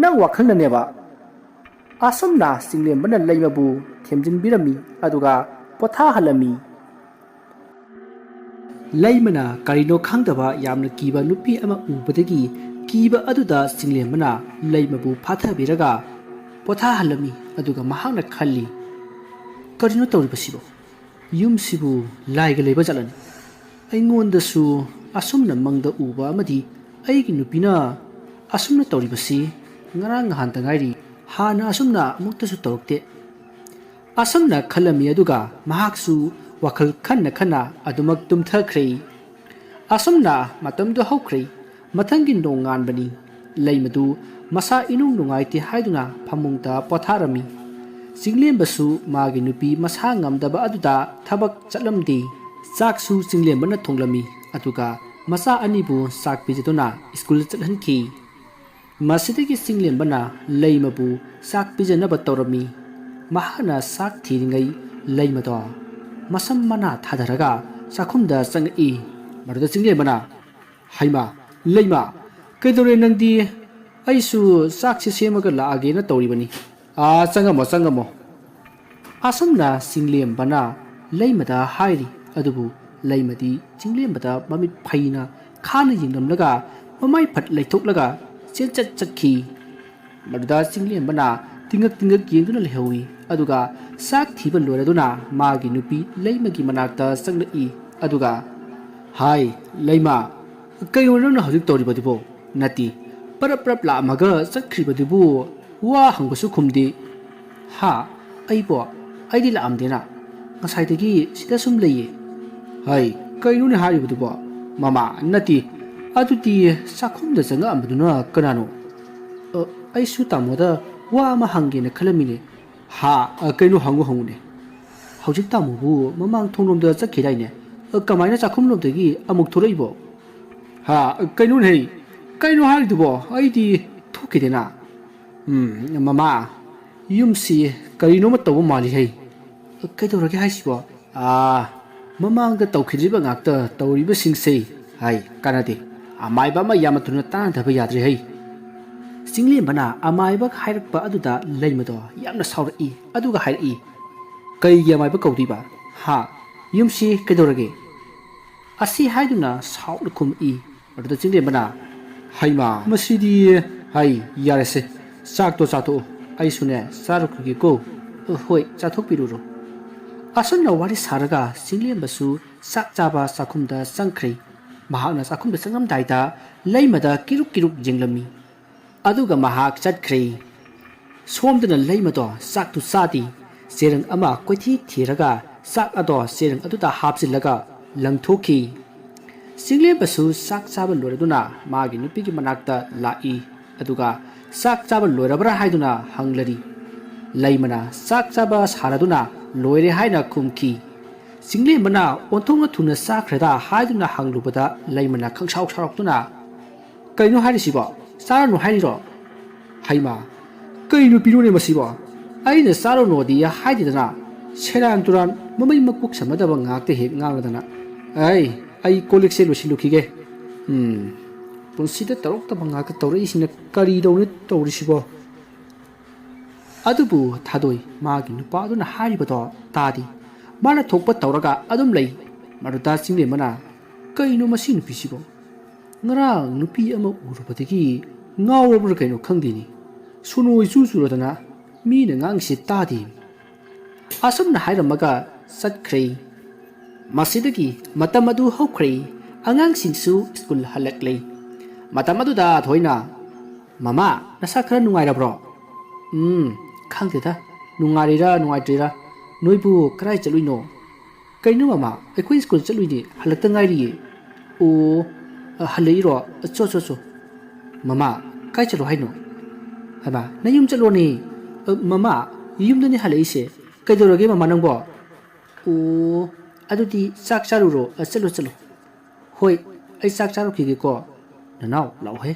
ꯅꯪ ꯋꯥꯈꯜꯅꯅꯦꯕ ꯑꯁꯨꯝꯅ ꯆꯤꯡꯂꯦꯝꯕꯅ ꯂꯩꯃꯕꯨ ꯊꯦꯝꯖꯤꯟꯕꯤꯔꯝꯃꯤ ꯑꯗꯨꯒ ꯄꯣꯊꯥꯍꯜꯂꯝꯃꯤ ꯂꯩꯃꯅ ꯀꯔꯤꯅꯣ ꯈꯪꯗꯕ ꯌꯥꯝꯅ ꯀꯤꯕ ꯅꯨꯄꯤ ꯑꯃ ꯎꯕꯗꯒꯤ ꯀꯤꯕ ꯑꯗꯨꯗ ꯆꯤꯡꯂꯦꯝꯕꯅ ꯂꯩꯃꯕꯨ ꯐꯥꯊꯕꯤꯔꯒ ꯄꯣꯊꯥꯍꯜꯂꯝꯃꯤ ꯑꯗꯨꯒ ꯃꯍꯥꯛꯅ ꯈꯜꯂꯤ ꯀꯔꯤꯅꯣ ꯇꯧꯔꯤꯕꯁꯤꯕꯣ ꯌꯨꯝꯁꯤꯕꯨ ꯂꯥꯏꯒ ꯂꯩꯕ ꯆꯠꯂꯅꯤ ꯑꯩꯉꯣꯟꯗꯁꯨ ꯑꯁꯨꯝꯅ ꯃꯪꯗ ꯎꯕ ꯑꯃꯗꯤ ꯑꯩꯒꯤ ꯅꯨꯄꯤꯅ ꯑꯁꯨꯝꯅ ꯇꯧꯔꯤꯕꯁꯤ ꯉꯔꯥꯡ ꯅꯍꯥꯟꯇ ꯉꯥꯏꯔꯤ ꯍꯥꯟꯅ ꯑꯁꯨꯝꯅ ꯑꯃꯨꯛꯇꯁꯨ ꯇꯧꯔꯛꯇꯦ ꯑꯁꯨꯝꯅ ꯈꯜꯂꯝꯃꯤ ꯑꯗꯨꯒ ꯃꯍꯥꯛꯁꯨ ꯋꯥꯈꯜ ꯈꯟꯅ ꯑꯗꯨꯃꯛ ꯇꯨꯝꯊꯈ꯭ꯔꯦ ꯑꯁꯨꯝꯅ ꯃꯇꯝꯗꯨ ꯍꯧꯈ꯭ꯔꯦ ꯃꯊꯪꯒꯤ ꯅꯣꯡꯉꯥꯟꯕꯅꯤ ꯂꯩꯃꯗꯨ ꯃꯁꯥ ꯏꯅꯨꯡ ꯅꯨꯡꯉꯥꯏꯇꯦ ꯍꯥꯏꯗꯨꯅ ꯐꯃꯨꯡꯗ ꯄꯣꯊꯥꯔꯝꯃꯤ ꯆꯤꯡꯂꯦꯝꯕꯁꯨ ꯃꯥꯒꯤ ꯅꯨꯄꯤ ꯃꯁꯥ ꯉꯝꯗꯕ ꯑꯗꯨꯗ ꯊꯕꯛ ꯆꯠꯂꯝꯗꯦ ꯆꯥꯛꯁꯨ ꯆꯤꯡꯂꯦꯝꯕꯅ ꯊꯣꯡꯂꯝꯃꯤ ꯑꯗꯨꯒ ꯃꯆꯥ ꯑꯅꯤꯕꯨ ꯆꯥꯛ ꯄꯤꯖꯗꯨꯅ ꯁ꯭ꯀꯨꯜ ꯆꯠꯍꯟꯈꯤ ꯃꯁꯤꯗꯒꯤ ꯆꯤꯡꯂꯦꯝꯕꯅ ꯂꯩꯃꯕꯨ ꯆꯥꯛ ꯄꯤꯖꯅꯕ ꯇꯧꯔꯝꯃꯤ ꯃꯍꯥꯛꯅ ꯆꯥꯛ ꯊꯤꯔꯤꯉꯩ ꯂꯩꯃꯗꯣ ꯃꯁꯝ ꯃꯅꯥ ꯊꯥꯗꯔꯒ ꯆꯥꯛꯈꯨꯝꯗ ꯆꯪꯉꯛꯏ ꯃꯗꯨꯗ ꯆꯤꯡꯂꯦꯝꯕꯅ ꯍꯩꯃꯥ ꯂꯩꯃ ꯀꯩꯗꯧꯔꯦ ꯅꯪꯗꯤ ꯑꯩꯁꯨ ꯆꯥꯛꯁꯤ ꯁꯦꯝꯃꯒ ꯂꯥꯛꯑꯒꯦꯅ ꯇꯧꯔꯤꯕꯅꯤ ꯆꯪꯉꯝꯃꯣ ꯑꯁꯨꯝꯅ ꯆꯤꯡꯂꯦꯝꯕꯅ ꯂꯩꯃꯗ ꯍꯥꯏꯔꯤ ꯑꯗꯨꯕꯨ ꯂꯩꯃꯗꯤ ꯆꯤꯡꯂꯦꯝꯕꯗ ꯃꯃꯤꯠ ꯐꯩꯅ ꯈꯥꯅ ꯌꯦꯡꯂꯝꯂꯒ ꯃꯃꯥꯏ ꯐꯠ ꯂꯩꯊꯣꯛꯂꯒ ꯆꯠꯈꯤ ꯃꯗꯨꯗ ꯆꯤꯡꯂꯦꯝꯕꯅ ꯇꯤꯡꯉꯛ ꯌꯦꯡꯗꯨꯅ ꯂꯩꯍꯧꯏ ꯑꯗꯨꯒ ꯆꯥꯛ ꯊꯤꯕ ꯂꯣꯏꯔꯗꯨꯅ ꯃꯥꯒꯤ ꯅꯨꯄꯤ ꯂꯩꯃꯒꯤ ꯃꯅꯥꯛꯇ ꯆꯪꯂꯛꯏ ꯑꯗꯨꯒ ꯍꯥꯏ ꯂꯩꯃ ꯀꯩꯅꯣ ꯅꯪꯅ ꯍꯧꯖꯤꯛ ꯇꯧꯔꯤꯕꯗꯨꯕꯣ ꯅꯠꯇꯦ ꯄꯔꯞ ꯂꯥꯛꯑꯝꯃꯒ ꯆꯠꯈ꯭ꯔꯤꯕꯗꯨꯕꯨ ꯋꯥ ꯍꯪꯕꯁꯨ ꯈꯨꯝꯗꯦ ꯑꯩꯗꯤ ꯂꯥꯛꯑꯝꯗꯦꯅ ꯉꯁꯥꯏꯗꯒꯤ ꯁꯤꯗ ꯁꯨꯝ ꯂꯩꯌꯦ ꯍꯥꯏ ꯀꯩꯅꯣꯅꯦ ꯍꯥꯏꯔꯤꯕꯗꯨꯕꯣ ꯃꯃꯥ ꯅꯠꯇꯦ ꯑꯗꯨꯗꯤ ꯆꯥꯛꯈꯨꯝꯗ ꯆꯪꯉꯛꯑꯝꯕꯗꯨꯅ ꯀꯅꯥꯅꯣ ꯑꯩꯁꯨ ꯇꯥꯃꯣꯗ ꯋꯥ ꯑꯃ ꯍꯪꯒꯦꯅ ꯈꯜꯂꯝꯃꯤꯅꯦ ꯀꯩꯅꯣ ꯍꯪꯉꯨꯅꯦ ꯍꯧꯖꯤꯛ ꯇꯥꯃꯣꯕꯨ ꯃꯃꯥꯡ ꯊꯣꯡꯂꯣꯝꯗ ꯆꯠꯈꯤꯗꯥꯏꯅꯦ ꯀꯃꯥꯏꯅ ꯆꯥꯛꯈꯨꯝꯂꯣꯝꯗꯒꯤ ꯑꯃꯨꯛ ꯊꯣꯔꯛꯏꯕꯣ ꯀꯩꯅꯣꯅꯦ ꯀꯩꯅꯣ ꯍꯥꯏꯔꯤꯗꯨꯕꯣ ꯑꯩꯗꯤ ꯊꯣꯛꯈꯤꯗꯦꯅ ꯃꯃꯥ ꯌꯨꯝꯁꯤ ꯀꯔꯤꯅꯣꯃ ꯇꯧꯕ ꯃꯥꯜꯂꯤ ꯀꯩꯗꯧꯔꯒꯦ ꯍꯥꯏꯁꯤꯕꯣ ꯃꯃꯥꯡꯗ ꯇꯧꯈꯤꯗ꯭ꯔꯤꯕ ꯉꯥꯛꯇ ꯇꯧꯔꯤꯕꯁꯤꯡꯁꯦ ꯀꯥꯟꯅꯗꯦ ꯑꯃꯥꯏꯕ ꯑꯃ ꯌꯥꯝꯅ ꯊꯨꯅ ꯇꯥꯟꯅꯗꯕ ꯌꯥꯗ꯭ꯔꯦ ꯆꯤꯡꯂꯦꯝꯕꯅ ꯑꯃꯥꯏꯕ ꯍꯥꯏꯔꯛꯄ ꯑꯗꯨꯗ ꯂꯩꯃꯗꯣ ꯌꯥꯝꯅ ꯁꯥꯎꯔꯛꯏ ꯑꯗꯨꯒ ꯍꯥꯏꯔꯛꯏ ꯀꯩꯒꯤ ꯑꯃꯥꯏꯕ ꯀꯧꯗꯣꯏꯕ ꯌꯨꯝꯁꯤ ꯀꯩꯗꯧꯔꯒꯦ ꯑꯁꯤ ꯍꯥꯏꯗꯨꯅ ꯁꯥꯎꯅ ꯈꯨꯝꯃꯛꯏ ꯑꯗꯨꯗ ꯆꯤꯡꯂꯦꯝꯕꯅ ꯍꯩꯃꯥ ꯃꯁꯤꯗꯤ ꯌꯥꯔꯦꯁꯦ ꯆꯥꯛꯇꯣ ꯆꯥꯊꯣꯛꯑꯣ ꯑꯩꯁꯨꯅꯦ ꯆꯥꯔꯨꯈꯤꯒꯦꯀꯣ ꯍꯣꯏ ꯆꯥꯊꯣꯛꯄꯤꯔꯨꯔꯣ ꯑꯁꯨꯝꯅ ꯋꯥꯔꯤ ꯁꯥꯔꯒ ꯆꯤꯡꯂꯦꯝꯕꯁꯨ ꯆꯥꯛ ꯆꯥꯕ ꯆꯥꯛꯈꯨꯝꯗ ꯆꯪꯈ꯭ꯔꯦ ꯃꯍꯥꯛꯅ ꯆꯥꯛꯈꯨꯝꯗ ꯆꯪꯉꯝꯗꯥꯏꯗ ꯂꯩꯃꯗ ꯀꯤꯔꯨꯛ ꯌꯦꯡꯂꯝꯃꯤ ꯑꯗꯨꯒ ꯃꯍꯥꯛ ꯆꯠꯈ꯭ꯔꯦ ꯁꯣꯝꯗꯅ ꯂꯩꯃꯗꯣ ꯆꯥꯛꯇꯨ ꯆꯥꯗꯦ ꯆꯦꯔꯪ ꯑꯃ ꯀꯣꯏꯊꯤ ꯊꯤꯔꯒ ꯆꯥꯛ ꯑꯗꯣ ꯆꯦꯔꯪ ꯑꯗꯨꯗ ꯍꯥꯞꯆꯤꯜꯂꯒ ꯂꯪꯊꯣꯛꯈꯤ ꯆꯤꯡꯂꯦꯝꯕꯁꯨ ꯆꯥꯛ ꯆꯥꯕ ꯂꯣꯏꯔꯗꯨꯅ ꯃꯥꯒꯤ ꯅꯨꯄꯤꯒꯤ ꯃꯅꯥꯛꯇ ꯂꯥꯛꯏ ꯑꯗꯨꯒ ꯆꯥꯛ ꯆꯥꯕ ꯂꯣꯏꯔꯕ꯭ꯔꯥ ꯍꯥꯏꯗꯨꯅ ꯍꯪꯂꯔꯤ ꯂꯩꯃꯅ ꯆꯥꯛ ꯆꯥꯕ ꯁꯥꯔꯗꯨꯅ ꯂꯣꯏꯔꯦ ꯍꯥꯏꯅ ꯈꯨꯝꯈꯤ ꯆꯤꯡꯂꯦꯝꯕꯅ ꯑꯣꯟꯊꯣꯛꯅ ꯊꯨꯅ ꯆꯥꯈ꯭ꯔꯦꯗ ꯍꯥꯏꯗꯨꯅ ꯍꯪꯂꯨꯕꯗ ꯂꯩꯃꯅ ꯈꯪꯁꯥꯎ ꯁꯥꯎꯔꯛꯇꯨꯅ ꯀꯩꯅꯣ ꯍꯥꯏꯔꯤꯁꯤꯕꯣ ꯆꯥꯔꯅꯨ ꯍꯥꯏꯔꯤꯔꯣ ꯍꯩꯃꯥ ꯀꯩ ꯅꯨꯄꯤꯅꯣꯅꯦ ꯃꯁꯤꯕꯣ ꯑꯩꯅ ꯆꯥꯔꯨꯅꯣꯗꯤ ꯍꯥꯏꯗꯦꯗꯅ ꯁꯦꯔꯥꯟ ꯇꯨꯔꯥꯟ ꯃꯃꯩ ꯃꯀꯣꯛ ꯁꯝꯅꯗꯕ ꯉꯥꯛꯇ ꯍꯦꯛ ꯉꯥꯡꯂꯗꯅ ꯑꯩ ꯀꯣꯜꯂꯤꯛꯁꯦ ꯂꯣꯏꯁꯤꯜꯂꯨꯈꯤꯒꯦ ꯄꯨꯟꯁꯤꯗ ꯇꯧꯔꯛꯇꯕ ꯉꯥꯛꯇ ꯇꯧꯔꯛꯏꯁꯤꯅ ꯀꯔꯤꯗꯧꯅ ꯇꯧꯔꯤꯁꯤꯕꯣ ꯑꯗꯨꯕꯨ ꯊꯥꯗꯣꯏ ꯃꯥꯒꯤ ꯅꯨꯄꯥ ꯑꯗꯨꯅ ꯍꯥꯏꯔꯤꯕꯗꯣ ꯇꯥꯗꯦ ꯃꯥꯅ ꯊꯣꯛꯄ ꯇꯧꯔꯒ ꯑꯗꯨꯝ ꯂꯩ ꯃꯗꯨꯗ ꯆꯤꯡꯂꯦꯝꯕꯅ ꯀꯩꯅꯣ ꯃꯁꯤ ꯅꯨꯄꯤꯁꯤꯕꯣ ngarang nupi ama urubadagi ngawrabra kaino khangdini sunoi chu churadana mi na ngang si tadi asam na hairamaga satkhre masidagi matam adu hokre angang singsu school halaklei matam adu da thoina mama nasa khara nungai rabro khangdeda nungarira nungaitira noibu krai chaluino kaino mama ekoi school chaluini halakta ngairi o haleiro cho mama kai chalo haino haba nayum chalo ni mama yum dani haleise kaidoroge mama nangbo o adudi sak charuro chalo hoi ai sak charu khige ko nanau lau he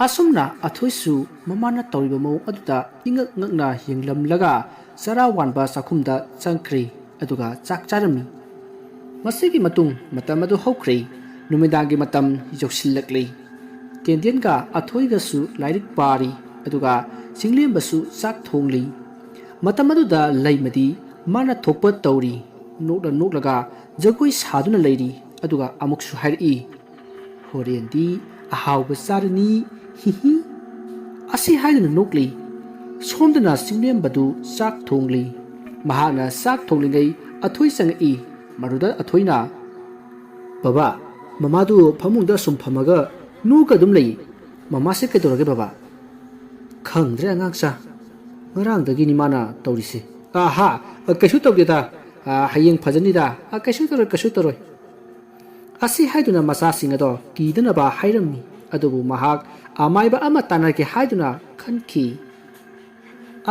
asumna athoisu mama na tawriba mo aduda ingak ngakna hinglam laga sara wanba sakhumda changkhri aduga chak charami masigi matung matam adu hokre numidagi matam yoksilakli kendian ga athoi ga su lairik pari aduga singlem basu sak thongli matam adu da laimadi mana thokpa tawri noklaga jagoi saduna leiri aduga amuk su hairi horendi ahaw basarni hihi asi haiduna nokli somdana singlem badu sak thongli mahana sak thonglingai athoi sangai maruda athoina baba mamadu phamungda sum phamaga nuka dum lei mama se kedorage baba khangdre angaksa ngarang dagi ni mana tawrise aha kaishu tawdeta hayeng phajanida kaishu toroi asi haiduna masa singado kidana ba hairamni adubu mahak amaiba ama tanarke haiduna khanki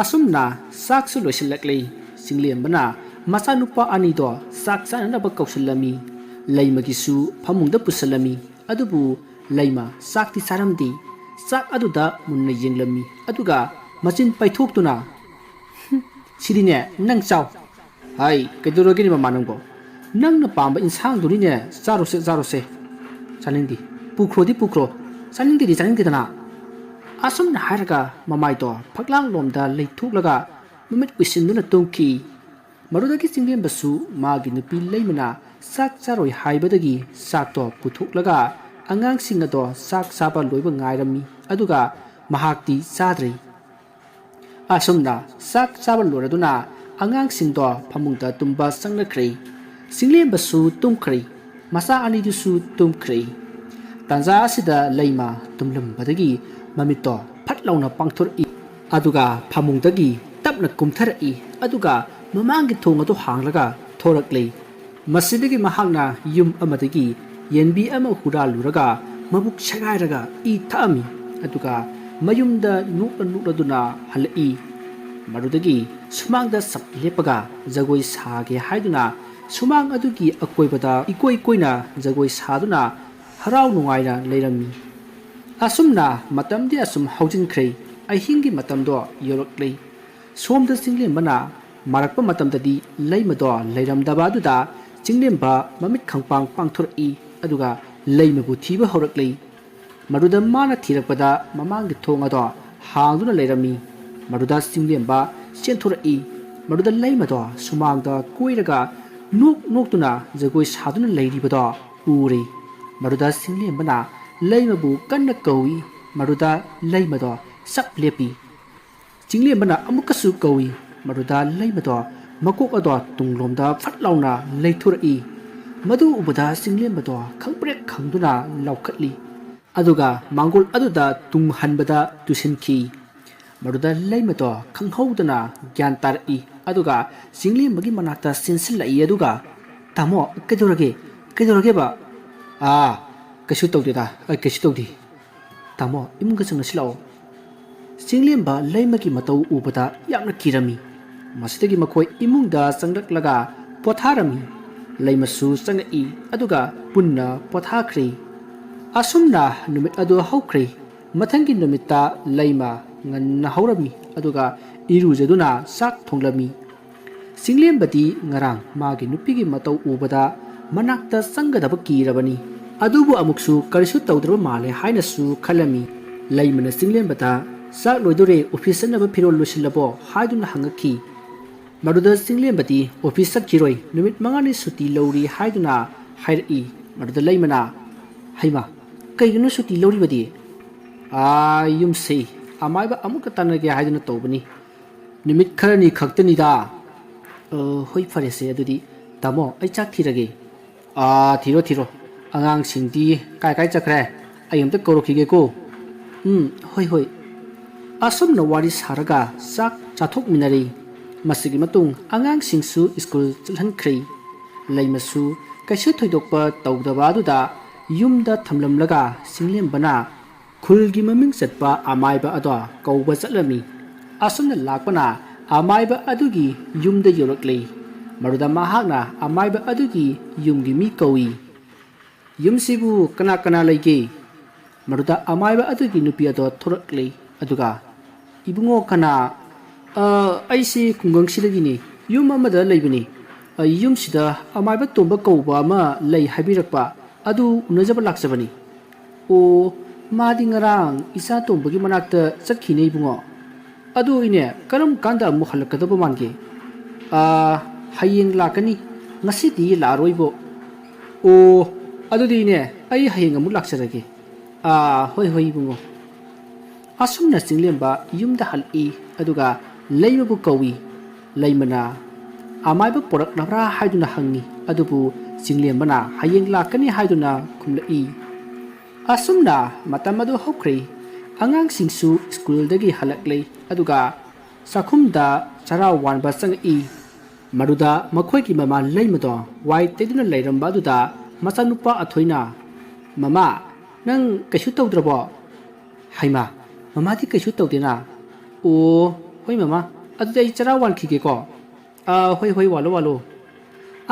asumna saksu loisilakli singlem bana masa nupa ani do sak sana ba kausalami laimagisu phamungda pusalami adubu laima sakti saramdi sak aduda munna yenglami aduga machin paithokduna sidine nang chaw hai kedurogini mama nangbo nangna pamba insang durine zarose chaningdi pukro chaningdi dana asumna haraga mamai do phaklang lomda leithuklaga mamit wisinduna tongki marudagi singlem basu magi nupi leimana sak charoi haibadagi sakto puthuklaga angang singado sak saba loiba ngairami aduga mahakti sadrei asumna sak saba loraduna angang singdo phamungda tumba sangnakhrei singlem basu tumkhrei masa ani dusu tumkhrei tanja asida leima tumlam badagi mamito phatlauna pangthori aduga phamungdagi tapna kumtharai aduga mamangi thong adu hanglaga thoraklei masidagi mahakna yum amadagi yenbi ama huraluraga mabuk shagairaga i thami aduga mayumda nukladuna halai marudagi sumangda saplepaga jagoi sage haiduna sumang adugi akoibada ikoina jagoi saduna harau nungaina leirami asumna matamdi asum haujinkrei ahingi matamdo yoroklei somda singlem bana marakpa matamdadi leimado leiramdaba aduda chinglemba mamit khangpang pangthori aduga leimabu thiba horaklei maruda mana thirakpada mamangi thongado hangduna leirami maruda chinglemba chenthori maruda leimado sumangda koiraga noktuna jagoi saduna leiribado uri maruda singlembana leimabu kanna kawi maruda leimado saplepi singlembana amukasu kawi maruda leimado makok ado tunglomda phatlauna leithurei madu ubada singlembado khangprek khangduna laukhatli aduga mangol aduda tunghanbada tusinki maruda leimado khanghaudana gyan tarei aduga singlembagi manata sinsilai aduga tamo kedorage ba kaishu tawdeda kaishu tawdi tamo imungga changna silao singlem laimagi matau ubada yamna kirami masidagi makoi imungda changlaklaga potharami laimasu changai aduga punna pothakhri asumna numit adu haukhri mathangi numita laima nganna haurami aduga irujaduna sak thonglami singlem badi ngarang magi nupigi matau ubada manakta sangadaba kirabani adubu amuksu karisu tawdrba male hainasu khalami laimana singlem bata sak loidore office na ba phirol losilabo haiduna hangaki maruda singlem bati office sakiroi numit mangani suti lori haiduna hairi maruda laimana haima ꯀꯩꯒꯤꯅꯣ ꯁꯨꯇꯤ ꯂꯧꯔꯤꯕꯗꯤ ꯌꯨꯝꯁꯤ ꯑꯃꯥꯏꯕ ꯑꯃꯨꯛꯀ ꯇꯥꯟꯅꯒꯦ ꯍꯥꯏꯗꯨꯅ ꯇꯧꯕꯅꯤ ꯅꯨꯃꯤꯠ ꯈꯔꯅꯤ ꯈꯛꯇꯅꯤꯗ ꯍꯣꯏ ꯐꯔꯦꯁꯦ ꯑꯗꯨꯗꯤ ꯇꯥꯃꯣ ꯑꯩ ꯆꯥꯛ ꯊꯤꯔꯒꯦ ꯊꯤꯔꯣ ꯑꯉꯥꯡꯁꯤꯡꯗꯤ ꯀꯥꯏ ꯆꯠꯈ꯭ꯔꯦ ꯑꯩ ꯑꯝꯇ ꯀꯧꯔꯛꯈꯤꯒꯦꯀꯣ ꯍꯣꯏ ꯑꯁꯨꯝꯅ ꯋꯥꯔꯤ ꯁꯥꯔꯒ ꯆꯥꯛ ꯆꯥꯊꯣꯛꯃꯤꯟꯅꯔꯤ ꯃꯁꯤꯒꯤ ꯃꯇꯨꯡ ꯑꯉꯥꯡꯁꯤꯡꯁꯨ ꯁ꯭ꯀꯨꯜ ꯆꯠꯍꯟꯈ꯭ꯔꯦ ꯂꯩꯃꯁꯨ ꯀꯩꯁꯨ ꯊꯣꯏꯗꯣꯛꯄ ꯇꯧꯗꯕ ꯑꯗꯨꯗ ꯌꯨꯝꯗ ꯊꯝꯂꯝꯂꯒ ꯆꯤꯡꯂꯦꯝꯕꯅ ꯈꯨꯜꯒꯤ ꯃꯃꯤꯡ ꯆꯠꯄ ꯑꯃꯥꯏꯕ ꯑꯗꯣ ꯀꯧꯕ ꯆꯠꯂꯝꯃꯤ ꯑꯁꯨꯝꯅ ꯂꯥꯛꯄꯅ ꯑꯃꯥꯏꯕ ꯑꯗꯨꯒꯤ ꯌꯨꯝꯗ ꯌꯧꯔꯛꯂꯦ ꯃꯗꯨꯗ ꯃꯍꯥꯛꯅ ꯑꯃꯥꯏꯕ ꯑꯗꯨꯒꯤ ꯌꯨꯝꯒꯤ ꯃꯤ ꯀꯧꯏ ꯌꯨꯝꯁꯤꯕꯨ ꯀꯅꯥ ꯂꯩꯒꯦ ꯃꯗꯨꯗ ꯑꯃꯥꯏꯕ ꯑꯗꯨꯒꯤ ꯅꯨꯄꯤ ꯑꯗꯣ ꯊꯣꯔꯛꯂꯦ ꯑꯗꯨꯒ ꯏꯕꯨꯡꯉꯣ ꯀꯅꯥ ꯑꯩꯁꯤ ꯈꯨꯡꯒꯪꯁꯤꯗꯒꯤꯅꯤ ꯌꯨꯝ ꯑꯃꯗ ꯂꯩꯕꯅꯤ ꯌꯨꯝꯁꯤꯗ ꯑꯃꯥꯏꯕ ꯇꯣꯝꯕ ꯀꯧꯕ ꯑꯃ ꯂꯩ ꯍꯥꯏꯕꯤꯔꯛꯄ ꯑꯗꯨ ꯎꯅꯖꯕ ꯂꯥꯛꯆꯕꯅꯤ ꯃꯥꯗꯤ ꯉꯔꯥꯡ ꯏꯆꯥ ꯇꯣꯝꯕꯒꯤ ꯃꯅꯥꯛꯇ ꯆꯠꯈꯤꯅꯦ ꯏꯕꯨꯡꯉꯣ ꯑꯗꯨ ꯏꯅꯦ ꯀꯔꯝ ꯀꯥꯟꯗ ꯑꯃꯨꯛ ꯍꯜꯂꯛꯀꯗꯕ ꯃꯥꯟꯒꯦ ꯍꯌꯦꯡ ꯂꯥꯛꯀꯅꯤ ꯉꯁꯤꯗꯤ ꯂꯥꯛꯑꯔꯣꯏꯕꯣ ꯑꯗꯨꯗꯤ ꯏꯅꯦ ꯑꯩ ꯍꯌꯦꯡ ꯑꯃꯨꯛ ꯂꯥꯛꯆꯔꯒꯦ ꯍꯣꯏ ꯏꯕꯨꯡꯉꯣ ꯑꯁꯨꯝꯅ ꯆꯤꯡꯂꯦꯝꯕ ꯌꯨꯝꯗ ꯍꯜꯂꯛꯏ ꯑꯗꯨꯒ ꯂꯩꯃꯕꯨ ꯀꯧꯏ ꯂꯩꯃꯅ ꯑꯃꯥꯏꯕ ꯄꯣꯔꯛꯅꯕ꯭ꯔꯥ ꯍꯥꯏꯗꯨꯅ ꯍꯪꯉꯤ ꯑꯗꯨꯕꯨ ꯆꯤꯡꯂꯦꯝꯕꯅ ꯍꯌꯦꯡ ꯂꯥꯛꯀꯅꯤ ꯍꯥꯏꯗꯨꯅ ꯈꯨꯝꯂꯛꯏ ꯑꯁꯨꯝꯅ ꯃꯇꯝ ꯑꯗꯨ ꯍꯧꯈ꯭ꯔꯦ ꯑꯉꯥꯡꯁꯤꯡꯁꯨ ꯁ꯭ꯀꯨꯜꯗꯒꯤ ꯍꯜꯂꯛꯂꯦ ꯑꯗꯨꯒ ꯆꯥꯛꯈꯨꯝꯗ ꯆꯔꯥ ꯋꯥꯟꯕ ꯆꯪꯉꯛꯏ ꯃꯗꯨꯗ ꯃꯈꯣꯏꯒꯤ ꯃꯃꯥ ꯂꯩꯃꯗꯣ ꯋꯥꯏ ꯇꯩꯗꯨꯅ ꯂꯩꯔꯝꯕ ꯑꯗꯨꯗ ꯃꯆꯥꯅꯨꯄꯥ ꯑꯊꯣꯏꯅ ꯃꯃꯥ ꯅꯪ ꯀꯩꯁꯨ ꯇꯧꯗ꯭ꯔꯕꯣ ꯍꯩꯃꯥ ꯃꯃꯥꯗꯤ ꯀꯩꯁꯨ ꯇꯧꯗꯦꯅ ꯍꯣꯏ ꯃꯃꯥ ꯑꯗꯨꯗꯤ ꯑꯩ ꯆꯔꯥ ꯋꯥꯟꯈꯤꯒꯦꯀꯣ ꯍꯣꯏ ꯋꯥꯜꯂꯣ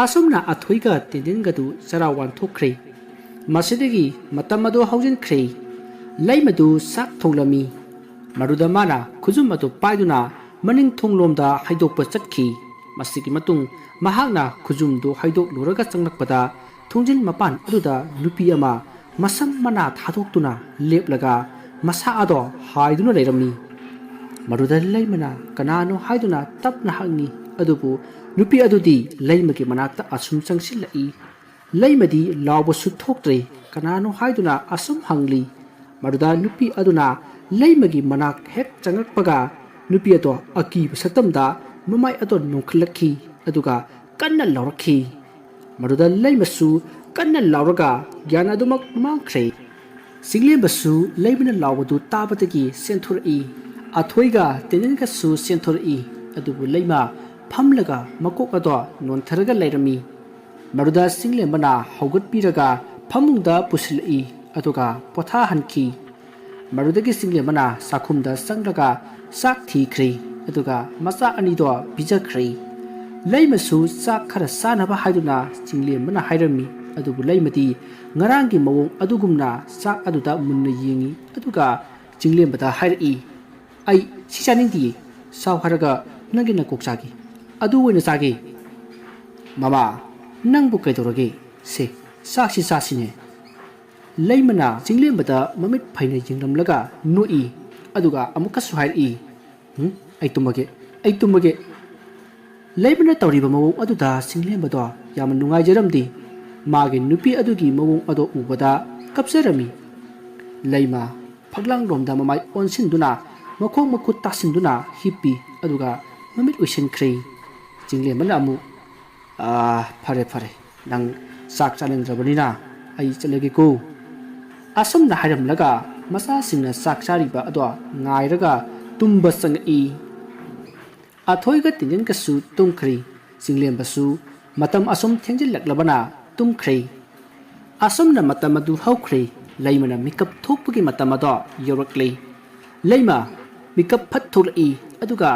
ꯑꯁꯨꯝꯅ ꯑꯊꯣꯏꯒ ꯇꯦꯟꯗꯦꯟꯒꯗꯨ ꯆꯔꯥ ꯋꯥꯟꯊꯣꯛꯈ꯭ꯔꯦ ꯃꯁꯤꯗꯒꯤ ꯃꯇꯝ ꯑꯗꯨ ꯍꯧꯖꯤꯟꯈ꯭ꯔꯦ ꯂꯩꯃꯗꯨ ꯆꯥꯛ ꯊꯣꯡꯂꯝꯃꯤ ꯃꯗꯨꯗ ꯃꯥꯅ ꯈꯨꯖꯨꯝ ꯑꯗꯨ ꯄꯥꯏꯗꯨꯅ ꯃꯅꯤꯡ ꯊꯣꯡꯂꯣꯝꯗ ꯍꯩꯗꯣꯛꯄ ꯆꯠꯈꯤ ꯃꯁꯤꯒꯤ ꯃꯇꯨꯡ ꯃꯍꯥꯛꯅ ꯈꯨꯖꯨꯝꯗꯨ ꯍꯩꯗꯣꯛꯂꯨꯔꯒ ꯆꯪꯂꯛꯄꯗ ꯊꯣꯡꯖꯤꯟ ꯃꯄꯥꯟ ꯑꯗꯨꯗ ꯅꯨꯄꯤ ꯑꯃ ꯃꯁꯝ ꯃꯅꯥ ꯊꯥꯗꯣꯛꯇꯨꯅ ꯂꯦꯞꯂꯒ ꯃꯁꯥ ꯑꯗꯣ ꯍꯥꯏꯗꯨꯅ ꯂꯩꯔꯝꯃꯤ ꯃꯗꯨꯗ ꯂꯩꯃꯅ ꯀꯅꯥꯅꯣ ꯍꯥꯏꯗꯨꯅ ꯇꯞꯅ ꯍꯪꯉꯤ ꯑꯗꯨꯕꯨ ꯅꯨꯄꯤ ꯑꯗꯨꯗꯤ ꯂꯩꯃꯒꯤ ꯃꯅꯥꯛꯇ ꯑꯁꯨꯝ ꯆꯪꯁꯤꯜꯂꯛꯏ ꯂꯩꯃꯗꯤ ꯂꯥꯎꯕꯁꯨ ꯊꯣꯛꯇ꯭ꯔꯦ ꯀꯅꯥꯅꯣ ꯍꯥꯏꯗꯨꯅ ꯑꯁꯨꯝ ꯍꯪꯂꯤ ꯃꯗꯨꯗ ꯅꯨꯄꯤ ꯑꯗꯨꯅ ꯂꯩꯃꯒꯤ ꯃꯅꯥꯛ ꯍꯦꯛ ꯆꯪꯉꯛꯄꯒ ꯅꯨꯄꯤ ꯑꯗꯣ ꯑꯀꯤꯕ ꯁꯛꯇꯝꯗ ꯃꯃꯥꯏ ꯑꯗꯣ ꯅꯣꯡꯈꯠꯂꯛꯈꯤ ꯑꯗꯨꯒ ꯀꯟꯅ ꯂꯥꯎꯔꯛꯈꯤ ꯃꯗꯨꯗ ꯂꯩꯃꯁꯨ ꯀꯟꯅ ꯂꯥꯎꯔꯒ ꯒ꯭ꯌꯥꯟ ꯑꯗꯨꯃꯛ ꯃꯥꯡꯈ꯭ꯔꯦ ꯆꯤꯡꯂꯦꯝꯕꯁꯨ ꯂꯩꯃꯅ ꯂꯥꯎꯕꯗꯨ ꯇꯥꯕꯗꯒꯤ ꯆꯦꯟꯊꯣꯔꯛꯏ ꯑꯊꯣꯏꯒ ꯇꯦꯟꯗꯦꯟꯒꯁꯨ ꯆꯦꯟꯊꯣꯔꯛꯏ ꯑꯗꯨꯕꯨ ꯂꯩꯃ ꯐꯝꯂꯒ ꯃꯀꯣꯛ ꯑꯗꯣ ꯅꯣꯟꯊꯔꯒ ꯂꯩꯔꯝꯃꯤ ꯃꯗꯨꯗ ꯆꯤꯡꯂꯦꯝꯕꯅ ꯍꯧꯒꯠꯄꯤꯔꯒ ꯐꯃꯨꯡꯗ ꯄꯨꯁꯤꯜꯂꯛꯏ ꯑꯗꯨꯒ ꯄꯣꯊꯥꯍꯟꯈꯤ ꯃꯗꯨꯗꯒꯤ ꯆꯤꯡꯂꯦꯝꯕꯅ ꯆꯥꯛꯈꯨꯝꯗ ꯆꯪꯂꯒ ꯆꯥꯛ ꯊꯤꯈ꯭ꯔꯦ ꯑꯗꯨꯒ ꯃꯆꯥ ꯑꯅꯤꯗꯣ ꯄꯤꯖꯈ꯭ꯔꯦ ꯂꯩꯃꯁꯨ ꯆꯥꯛ ꯈꯔ ꯆꯥꯅꯕ ꯍꯥꯏꯗꯨꯅ ꯆꯤꯡꯂꯦꯝꯕꯅ ꯍꯥꯏꯔꯝꯃꯤ ꯑꯗꯨꯕꯨ ꯂꯩꯃꯗꯤ ꯉꯔꯥꯡꯒꯤ ꯃꯑꯣꯡ ꯑꯗꯨꯒꯨꯝꯅ ꯆꯥꯛ ꯑꯗꯨꯗ ꯃꯨꯟꯅ ꯌꯦꯡꯉꯤ ꯑꯗꯨꯒ ꯆꯤꯡꯂꯦꯝꯕꯗ ꯍꯥꯏꯔꯛꯏ ꯑꯩ ꯁꯤ ꯆꯥꯅꯤꯡꯗꯤꯌꯦ ꯆꯥꯎ ꯍꯥꯏꯔꯒ ꯅꯪꯒꯤ ꯅꯀꯣꯛ ꯆꯥꯒꯦ ꯑꯗꯨ ꯑꯣꯏꯅ ꯆꯥꯒꯦ ꯃꯃꯥ ꯅꯪꯕꯨ ꯀꯩꯗꯧꯔꯒꯦ ꯁꯦ ꯆꯥꯛꯁꯤ ꯆꯥꯁꯤꯅꯦ ꯂꯩꯃꯅ ꯆꯤꯡꯂꯦꯝꯕꯗ ꯃꯃꯤꯠ ꯐꯩꯅ ꯌꯦꯡꯂꯝꯂꯒ ꯅꯣꯛꯏ ꯑꯗꯨꯒ ꯑꯃꯨꯛꯀꯁꯨ ꯍꯥꯏꯔꯛꯏ ꯑꯩ ꯇꯨꯝꯃꯒꯦ ꯂꯩꯃꯅ ꯇꯧꯔꯤꯕ ꯃꯑꯣꯡ ꯑꯗꯨꯗ ꯆꯤꯡꯂꯦꯝꯕꯗꯣ ꯌꯥꯝꯅ ꯅꯨꯡꯉꯥꯏꯖꯔꯝꯗꯦ ꯃꯥꯒꯤ ꯅꯨꯄꯤ ꯑꯗꯨꯒꯤ ꯃꯑꯣꯡ ꯑꯗꯣ ꯎꯕꯗ ꯀꯞꯆꯔꯝꯃꯤ ꯂꯩꯃ ꯐꯛꯂꯥꯡꯂꯣꯝꯗ ꯃꯃꯥꯏ ꯑꯣꯟꯁꯤꯟꯗꯨꯅ ꯃꯈꯣꯡ ꯃꯈꯨꯠ ꯇꯥꯁꯤꯟꯗꯨꯅ ꯍꯤꯞꯄꯤ ꯑꯗꯨꯒ ꯃꯃꯤꯠ ꯎꯏꯁꯤꯟꯈ꯭ꯔꯦ ꯆꯤꯡꯂꯦꯝꯕꯅ ꯑꯃꯨꯛ ꯐꯔꯦ ꯅꯪ ꯆꯥꯛ ꯆꯥꯅꯤꯡꯗ꯭ꯔꯕꯅꯤꯅ ꯑꯩ ꯆꯠꯂꯒꯦꯀꯣ ꯑꯁꯨꯝꯅ ꯍꯥꯏꯔꯝꯂꯒ ꯃꯆꯥꯁꯤꯡꯅ ꯆꯥꯛ ꯆꯥꯔꯤꯕ ꯑꯗꯣ ꯉꯥꯏꯔꯒ ꯇꯨꯝꯕ ꯆꯪꯉꯛꯏ ꯑꯊꯣꯏꯒ ꯇꯦꯟꯗꯦꯟꯒꯁꯨ ꯇꯨꯝꯈ꯭ꯔꯦ ꯆꯤꯡꯂꯦꯝꯕꯁꯨ ꯃꯇꯝ ꯑꯁꯨꯝ ꯊꯦꯡꯖꯤꯜꯂꯛꯂꯕꯅ ꯇꯨꯝꯈ꯭ꯔꯦ ꯑꯁꯨꯝꯅ ꯃꯇꯝ ꯑꯗꯨ ꯍꯧꯈ꯭ꯔꯦ ꯂꯩꯃꯅ ꯃꯤꯀꯞ ꯊꯣꯛꯄꯒꯤ ꯃꯇꯝ ꯑꯗꯣ ꯌꯧꯔꯛꯂꯦ ꯂꯩꯃ ꯃꯤꯀꯞ ꯐꯠ ꯊꯣꯛꯂꯛꯏ ꯑꯗꯨꯒ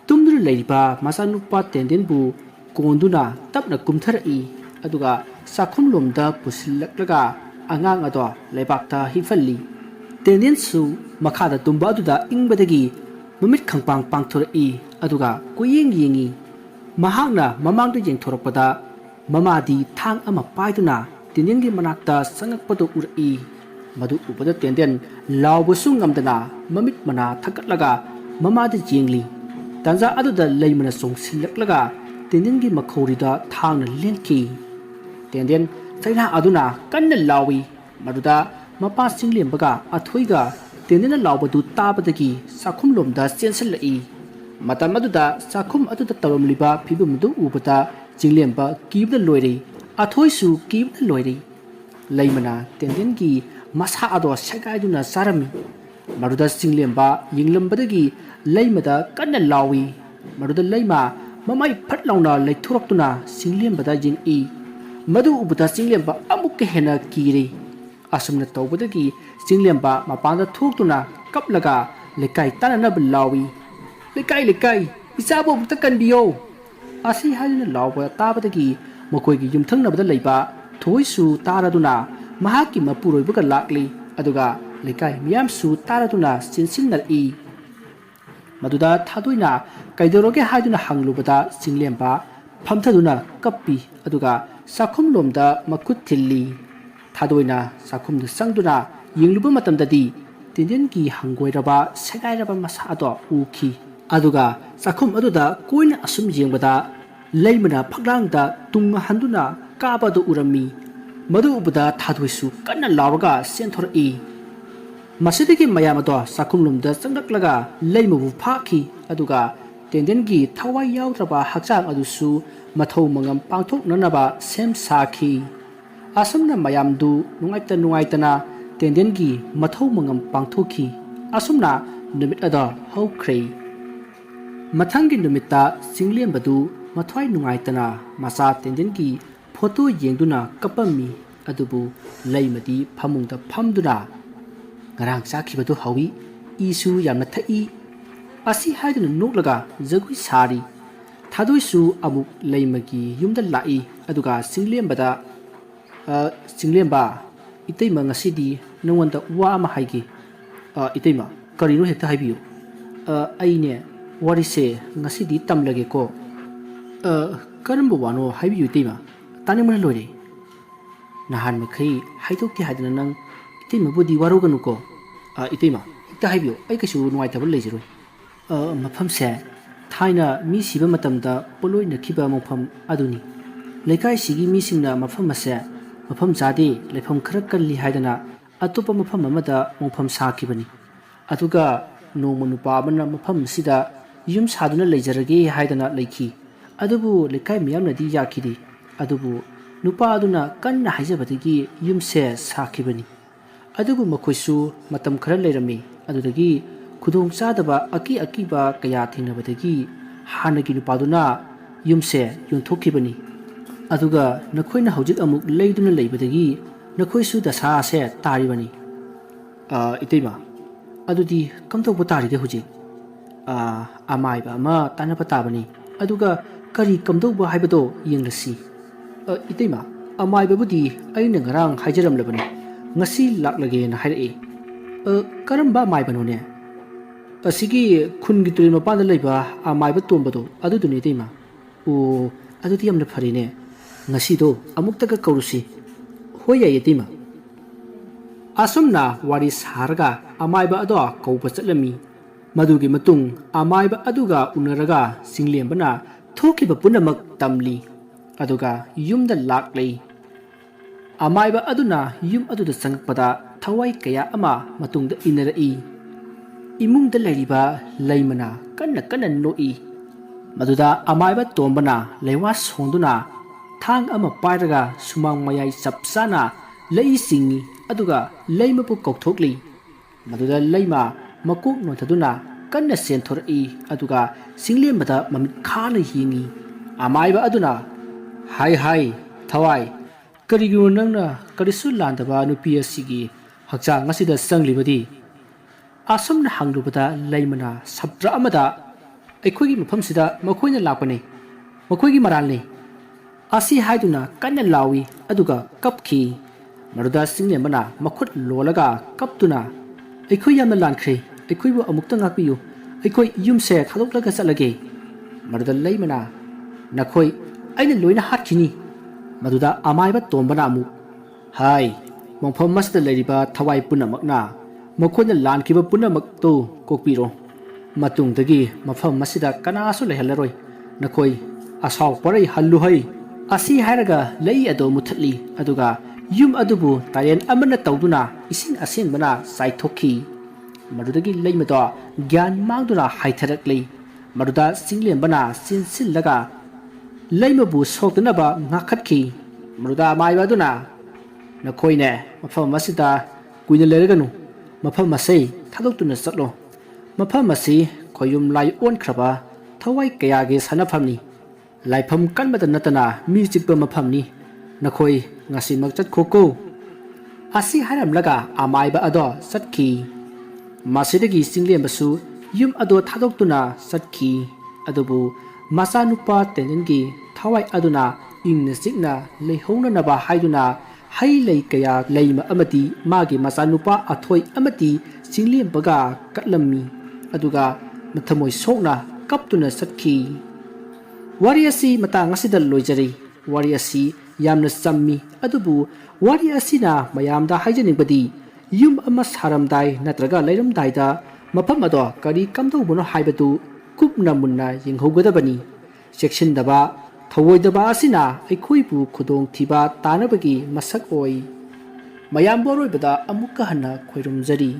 ꯇꯨꯝꯗꯨꯅ ꯂꯩꯔꯤꯕ ꯃꯆꯥꯅꯨꯄꯥ ꯇꯦꯟꯗꯦꯟꯕꯨ ꯀꯣꯟꯗꯨꯅ ꯇꯞꯅ ꯀꯨꯝꯊꯔꯛꯏ ꯑꯗꯨꯒ ꯆꯥꯛꯈꯨꯝꯂꯣꯝꯗ ꯄꯨꯁꯤꯜꯂꯛꯂꯒ ꯑꯉꯥꯡ ꯑꯗꯣ ꯂꯩꯕꯥꯛꯇ ꯍꯤꯞꯍꯜꯂꯤ ꯇꯦꯟꯗꯦꯟꯁꯨ ꯃꯈꯥꯗ ꯇꯨꯝꯕ ꯑꯗꯨꯗ ꯏꯪꯕꯗꯒꯤ ꯃꯃꯤꯠ ꯈꯪꯄꯥꯡ ꯄꯥꯡꯊꯣꯔꯛꯏ ꯑꯗꯨꯒ ꯀꯣꯏꯌꯦꯡ ꯌꯦꯡꯉꯤ ꯃꯍꯥꯛꯅ ꯃꯃꯥꯡꯗ ꯌꯦꯡꯊꯣꯔꯛꯄꯗ ꯃꯃꯥꯗꯤ ꯊꯥꯡ ꯑꯃ パイꯗꯨꯅ ꯇꯦꯟꯗꯦꯟꯒꯤ ꯃꯅꯥꯛꯇ ꯆꯪꯉꯛꯄꯗꯨ ꯎꯔꯛꯏ ꯃꯗꯨ ꯎꯕꯗ ꯇꯦꯟꯗꯦꯟ ꯂꯥꯎꯕꯁꯨ ꯉꯝꯗꯅ ꯃꯃꯤꯠ ꯃꯅꯥ ꯊꯛꯀꯠꯂꯒ ꯃꯃꯥꯗ ꯌꯦꯡꯂꯤ ꯇꯥꯟꯖꯥ ꯑꯗꯨꯗ ꯂꯩꯃꯅ ꯆꯣꯡꯁꯤꯜꯂꯛꯂꯒ ꯇꯦꯟꯗꯦꯟꯒꯤ ꯃꯈꯧꯔꯤꯗ ꯊꯥꯡꯅ ꯂꯦꯟꯈꯤ ꯇꯦꯟꯗꯦꯟ ꯆꯩꯅꯥ ꯑꯗꯨꯅ ꯀꯟꯅ ꯂꯥꯎꯏ ꯃꯗꯨꯗ ꯃꯄꯥ ꯆꯤꯡꯂꯦꯝꯕꯒ ꯑꯊꯣꯏꯒ ꯇꯦꯟꯗꯦꯟꯅ ꯂꯥꯎꯕꯗꯨ ꯇꯥꯕꯗꯒꯤ ꯆꯥꯛꯈꯨꯝꯂꯣꯝꯗ ꯆꯦꯟꯁꯤꯜꯂꯛꯏ ꯃꯇꯝ ꯑꯗꯨꯗ ꯆꯥꯛꯈꯨꯝ ꯑꯗꯨꯗ ꯇꯧꯔꯝꯂꯤꯕ ꯐꯤꯕꯝ ꯑꯗꯨ ꯎꯕꯗ ꯆꯤꯡꯂꯦꯝꯕ ꯀꯤꯕꯅ ꯂꯣꯏꯔꯦ ꯑꯊꯣꯏꯁꯨ ꯀꯤꯕꯅ ꯂꯣꯏꯔꯦ ꯂꯩꯃꯅ ꯇꯦꯟꯗꯦꯟꯒꯤ ꯃꯁꯥ ꯑꯗꯣ ꯁꯦꯒꯥꯏꯗꯨꯅ ꯆꯥꯔꯝꯃꯤ ꯃꯗꯨꯗ ꯆꯤꯡꯂꯦꯝꯕ ꯌꯦꯡꯂꯝꯕꯗꯒꯤ ꯂꯩꯃꯗ ꯀꯟꯅ ꯂꯥꯎꯏ ꯃꯗꯨꯗ ꯂꯩꯃ ꯃꯃꯥꯏ ꯐꯠ ꯂꯥꯎꯅ ꯂꯩꯊꯣꯔꯛꯇꯨꯅ ꯆꯤꯡꯂꯦꯝꯕꯗ ꯌꯦꯡꯏ ꯃꯗꯨ ꯎꯕꯗ ꯆꯤꯡꯂꯦꯝꯕ ꯑꯃꯨꯛꯀ ꯍꯦꯟꯅ ꯀꯤꯔꯦ ꯑꯁꯨꯝꯅ ꯇꯧꯕꯗꯒꯤ ꯆꯤꯡꯂꯦꯝꯕ ꯃꯄꯥꯟꯗ ꯊꯣꯛꯇꯨꯅ ꯀꯞꯂꯒ ꯂꯩꯀꯥꯏ ꯇꯥꯟꯅꯅꯕ ꯂꯥꯎꯏ ꯂꯩꯀꯥꯏ ꯂꯩꯀꯥꯏ ꯏꯆꯥꯕꯨ ꯑꯃꯨꯛꯇ ꯀꯟꯕꯤꯌꯣ ꯑꯁꯤ ꯍꯥꯏꯗꯨꯅ ꯂꯥꯎꯕ ꯇꯥꯕꯗꯒꯤ ꯃꯈꯣꯏꯒꯤ ꯌꯨꯝꯊꯪꯅꯕꯗ ꯂꯩꯕ ꯊꯣꯏꯁꯨ ꯇꯥꯔꯗꯨꯅ ꯃꯍꯥꯛꯀꯤ ꯃꯄꯨꯔꯣꯏꯕꯒ ꯂꯥꯛꯂꯤ ꯑꯗꯨꯒ ꯂꯩꯀꯥꯏ ꯃꯤꯌꯥꯝꯁꯨ ꯇꯥꯔꯗꯨꯅ ꯆꯦꯟꯁꯤꯟꯅꯔꯛꯏ ꯃꯗꯨꯗ ꯊꯥꯗꯣꯏꯅ ꯀꯩꯗꯧꯔꯒꯦ ꯍꯥꯏꯗꯨꯅ ꯍꯪꯂꯨꯕꯗ ꯆꯤꯡꯂꯦꯝꯕ ꯐꯝꯊꯗꯨꯅ ꯀꯞꯄꯤ ꯑꯗꯨꯒ ꯆꯥꯛꯈꯨꯝꯂꯣꯝꯗ ꯃꯈꯨꯠ ꯊꯤꯜꯂꯤ ꯊꯥꯗꯣꯏꯅ ꯆꯥꯛꯈꯨꯝꯗ ꯆꯪꯗꯨꯅ ꯌꯦꯡꯂꯨꯕ ꯃꯇꯝꯗꯗꯤ ꯇꯦꯟꯗꯦꯟꯒꯤ ꯍꯪꯒꯣꯏꯔꯕ ꯁꯦꯒꯥꯏꯔꯕ ꯃꯁꯥ ꯑꯗꯣ ꯎꯈꯤ ꯑꯗꯨꯒ ꯆꯥꯛꯈꯨꯝ ꯑꯗꯨꯗ ꯀꯣꯏꯅ ꯑꯁꯨꯝ ꯌꯦꯡꯕꯗ ꯂꯩꯃꯅ ꯐꯛꯂꯥꯡꯗ ꯇꯨꯡꯅ ꯍꯟꯗꯨꯅ ꯀꯥꯕ ꯑꯗꯨ ꯎꯔꯝꯃꯤ ꯃꯗꯨ ꯎꯕꯗ ꯊꯥꯗꯣꯏꯁꯨ ꯀꯟꯅ ꯂꯥꯎꯔꯒ ꯆꯦꯟꯊꯣꯔꯛꯏ ꯃꯁꯤꯗꯒꯤ ꯃꯌꯥꯝ ꯑꯗꯣ ꯆꯥꯛꯈꯨꯝꯂꯣꯝꯗ ꯆꯪꯂꯛꯂꯒ ꯂꯩꯃꯕꯨ ꯐꯥꯈꯤ ꯑꯗꯨꯒ ꯇꯦꯟꯗꯦꯟꯒꯤ ꯊꯋꯥꯏ ꯌꯥꯎꯗ꯭ꯔꯕ ꯍꯛꯆꯥꯡ ꯑꯗꯨꯁꯨ ꯃꯊꯧ ꯃꯉꯝ ꯄꯥꯡꯊꯣꯛꯅꯅꯕ ꯁꯦꯝ ꯁꯥꯈꯤ ꯑꯁꯨꯝꯅ ꯃꯌꯥꯝꯗꯨ ꯅꯨꯡꯉꯥꯏꯇꯅ ꯇꯦꯟꯗꯦꯟꯒꯤ ꯃꯊꯧ ꯃꯉꯝ ꯄꯥꯡꯊꯣꯛꯈꯤ ꯑꯁꯨꯝꯅ ꯅꯨꯃꯤꯠ ꯑꯗꯣ ꯍꯧꯈ꯭ꯔꯦ ꯃꯊꯪꯒꯤ ꯅꯨꯃꯤꯠꯇ ꯆꯤꯡꯂꯦꯝꯕꯗꯨ ꯃꯊ꯭ꯋꯥꯏ ꯅꯨꯡꯉꯥꯏꯇꯅ ꯃꯆꯥ ꯇꯦꯟꯗꯦꯟꯒꯤ ꯐꯣꯇꯣ ꯌꯦꯡꯗꯨꯅ ꯀꯞꯄꯝꯃꯤ ꯑꯗꯨꯕꯨ ꯂꯩꯃꯗꯤ ꯐꯃꯨꯡꯗ ꯐꯝꯗꯨꯅ ꯉꯔꯥꯡ ꯆꯥꯈꯤꯕꯗꯨ ꯍꯧꯏ ꯏꯁꯨ ꯌꯥꯝꯅ ꯊꯛꯏ ꯑꯁꯤ ꯍꯥꯏꯗꯨꯅ ꯅꯣꯛꯂꯒ ꯖꯒꯣꯏ ꯁꯥꯔꯤ ꯊꯥꯗꯣꯏꯁꯨ ꯑꯃꯨꯛ ꯂꯩꯃꯒꯤ ꯌꯨꯝꯗ ꯂꯥꯛꯏ ꯑꯗꯨꯒ ꯆꯤꯡꯂꯦꯝꯕꯗ ꯆꯤꯡꯂꯦꯝꯕ ꯏꯇꯩꯃ ꯉꯁꯤꯗꯤ ꯅꯉꯣꯟꯗ ꯋꯥ ꯑꯃ ꯍꯥꯏꯒꯦ ꯏꯇꯩꯃ ꯀꯔꯤꯅꯣ ꯍꯦꯛꯇ ꯍꯥꯏꯕꯤꯌꯨ ꯑꯩꯅꯦ ꯋꯥꯔꯤꯁꯦ ꯉꯁꯤꯗꯤ ꯇꯝꯂꯒꯦꯀꯣ ꯀꯔꯝꯕ ꯋꯥꯅꯣ ꯍꯥꯏꯕꯤꯌꯨ ꯏꯇꯩꯃ ꯇꯥꯅꯤꯡꯕꯅ ꯂꯣꯏꯔꯦ ꯅꯍꯥꯟ ꯃꯈꯩ ꯍꯥꯏꯗꯣꯛꯀꯦ ꯍꯥꯏꯗꯅ ꯅꯪ इतैमबुदी वारोगनुको इतैमा हेक्ता हाइबियो अई कैसु नुवाइताब लेजरोय मफमसे थाइना मी सिबा मतमदा पोलोय नखिबा मफम अदुनी लेकाय सिगी मी सिंगना मफम असे मफम जादे लेफम खरा कल्ली हाइदना अतोपा मफम अमदा मफम साखिबनी अदुगा नोंम नुपा अमना मफम सिदा युम सादुना लेजरगे हाइदना लेखी अदुबु लेकाय मियामनदी याखिदी अदुबु नुपा अदुना कन्ना हाइजबदगी युमसे साखिबनी अदुबु मखोइसु मतम खरा लेरमी अदुदगी खुदोंग चादबा अकी अकीबा कया थेंनबदगी हानगी नुपादुना युमसे योंथोखिबनी अदुगा नखोइना हौजिक अमुक लेदुना लेबदगी नखोइसु दसासे तारिबनी इतैमा अदुदी कमतौबा तारिगे हुजिक अमाइबा अमा तानबा ताबनी अदुगा करी कमदौबा हाइबदो येंगलसी इतैमा अमाइबाबुदी अइना ngaraang हाइजरमलबनी ngasi laklage na haire karamba maibano ne asigi khungi turin mapanda leiba amaiba tombado aduduni teima o adudi yamna phari ne ngasi do amukta ka kaurusi hoya yetima asumna wari sarga amaiba ado kauba chatlami madugi matung amaiba aduga unaraga singlembana thokiba punamak tamli aduga yumda laklei अमाइबा अदुना युम अदुदा संगपदा थवाई कया अमा मतुंगदा इनरई इमुंगदा लैरिबा लैमना कन्ना कन्ना नोई मदुदा अमाइबा तोंबना लेवा सोंदुना थांग अमा पाइरगा सुमांग मयाई चपसाना लई सिंगी अदुगा लैमपु कौथोकली मदुदा लैमा मकोक नोथदुना कन्ना सेंथोरई अदुगा सिंगलेमदा ममित खाना हिंगी अमाइबा अदुना हाय हाय थवाई करिगु नंगना करिसु लांदबा नुपी असिगी हक्चांग असिदा संगलिबदी आसमना हांगलुबदा लैमना सब्द्रा अमदा अखोगी मफमसिदा मखोइना लापने मखोगी मरालने आसी हाइदुना कन्ना लावी अदुगा कपखी मरुदा सिंगनेमना मखुट लोलगा कपतुना अखोई यामना लानख्रे अखोइबु अमुक्ता ngapiyu अखोई युमसे थादोकलगा चलगे मरुदा लैमना नखोई अइना लोइना हातखिनी मदुदा अमाइबा तोंबना अमु हाय मोंफम मसदा लेरिबा थवाई पुनमकना मखोइना लानखिबा पुनमक तो कोकपिरो मतुंगदगी मफम मसिदा कनासु लेहलरोय नखोई असाव परै हल्लु है असी हायरगा लई अदो मुथली अदुगा ꯌꯨꯝ ꯑꯗꯨꯕꯨ ꯇꯥꯔꯦꯟ ꯑꯃꯅ ꯇꯧꯗꯨꯅ ꯏꯁꯤꯡ ꯑꯁꯦꯡꯕꯅ ꯆꯥꯏꯊꯣꯛꯈꯤ ꯃꯗꯨꯗꯒꯤ ꯂꯩꯃꯗꯣ ꯒ꯭ꯌꯥꯟ ꯃꯥꯡꯗꯨꯅ ꯍꯥꯏꯊꯔꯛꯂꯤ ꯃꯗꯨꯗ ꯆꯤꯡꯂꯦꯝꯕꯅ ꯆꯦꯟꯁꯤꯜꯂꯒ ꯂꯩꯃꯕꯨ ꯁꯣꯛꯇꯅꯕ ꯉꯥꯛꯈꯠꯈꯤ ꯃꯗꯨꯗ ꯑꯃꯥꯏꯕ ꯑꯗꯨꯅ ꯅꯈꯣꯏꯅꯦ ꯃꯐꯝ ꯑꯁꯤꯗ ꯀꯨꯏꯅ ꯂꯩꯔꯒꯅꯨ ꯃꯐꯝ ꯑꯁꯤ ꯊꯥꯗꯣꯛꯇꯨꯅ ꯆꯠꯂꯣ ꯃꯐꯝ ꯑꯁꯤ ꯈꯣꯌꯨꯝ ꯂꯥꯏ ꯑꯣꯟꯈ꯭ꯔꯕ ꯊꯋꯥꯏ ꯀꯌꯥꯒꯤ ꯁꯥꯟꯅꯐꯝꯅꯤ ꯂꯥꯏꯐꯝ ꯀꯟꯕꯗ ꯅꯠꯇꯅ ꯃꯤ ꯆꯤꯛꯄ ꯃꯐꯝꯅꯤ ꯅꯈꯣꯏ ꯉꯁꯤꯃꯛ ꯆꯠꯈꯣꯀꯣ ꯑꯁꯤ ꯍꯥꯏꯔꯝꯂꯒ ꯑꯃꯥꯏꯕ ꯑꯗꯣ ꯆꯠꯈꯤ ꯃꯁꯤꯗꯒꯤ ꯆꯤꯡꯂꯦꯝꯕꯁꯨ ꯌꯨꯝ ꯑꯗꯣ ꯊꯥꯗꯣꯛꯇꯨꯅ ꯆꯠꯈꯤ ꯑꯗꯨꯕꯨ ꯃꯆꯥꯅꯨꯄꯥ ꯇꯦꯅꯦꯟꯒꯤ ꯊꯋꯥꯏ ꯑꯗꯨꯅ ꯏꯪꯅ ꯆꯤꯛꯅ ꯂꯩꯍꯧꯅꯅꯕ ꯍꯥꯏꯗꯨꯅ ꯍꯩ ꯂꯩ ꯀꯌꯥ ꯂꯩꯃ ꯑꯃꯗꯤ ꯃꯥꯒꯤ ꯃꯆꯥꯅꯨꯄꯥ ꯑꯊꯣꯏ ꯑꯃꯗꯤ ꯆꯤꯡꯂꯦꯝꯕꯒ ꯀꯠꯂꯝꯃꯤ ꯑꯗꯨꯒ ꯃꯊꯃꯣꯏ ꯁꯣꯛꯅ ꯀꯞꯇꯨꯅ ꯆꯠꯈꯤ ꯋꯥꯔꯤ ꯑꯁꯤ ꯃꯇꯥꯡ ꯑꯁꯤꯗ ꯂꯣꯏꯖꯔꯤ ꯋꯥꯔꯤ ꯑꯁꯤ ꯌꯥꯝꯅ ꯆꯝꯃꯤ ꯑꯗꯨꯕꯨ ꯋꯥꯔꯤ ꯑꯁꯤꯅ ꯃꯌꯥꯝꯗ ꯍꯥꯏꯖꯅꯤꯡꯕꯗꯤ ꯌꯨꯝ ꯑꯃ ꯁꯥꯔꯝꯗꯥꯏ ꯅꯠꯇ꯭ꯔꯒ ꯂꯩꯔꯝꯗꯥꯏꯗ ꯃꯐꯝ ꯑꯗꯣ ꯀꯔꯤ ꯀꯝꯗꯧꯕꯅꯣ ꯍꯥꯏꯕꯗꯨ ꯀꯨꯞꯅ ꯃꯨꯟꯅ ꯌꯦꯡꯍꯧꯒꯗꯕꯅꯤ ꯆꯦꯛꯁꯤꯟꯗꯕ ꯊꯧꯑꯣꯏꯗꯕ ꯑꯁꯤꯅ ꯑꯩꯈꯣꯏꯕꯨ ꯈꯨꯗꯣꯡꯊꯤꯕ ꯇꯥꯅꯕꯒꯤ ꯃꯁꯛ ꯑꯣꯏ ꯃꯌꯥꯝꯕꯨ ꯑꯔꯣꯏꯕꯗ ꯑꯃꯨꯛꯀ ꯍꯟꯅ ꯈꯣꯏꯔꯨꯝꯖꯔꯤ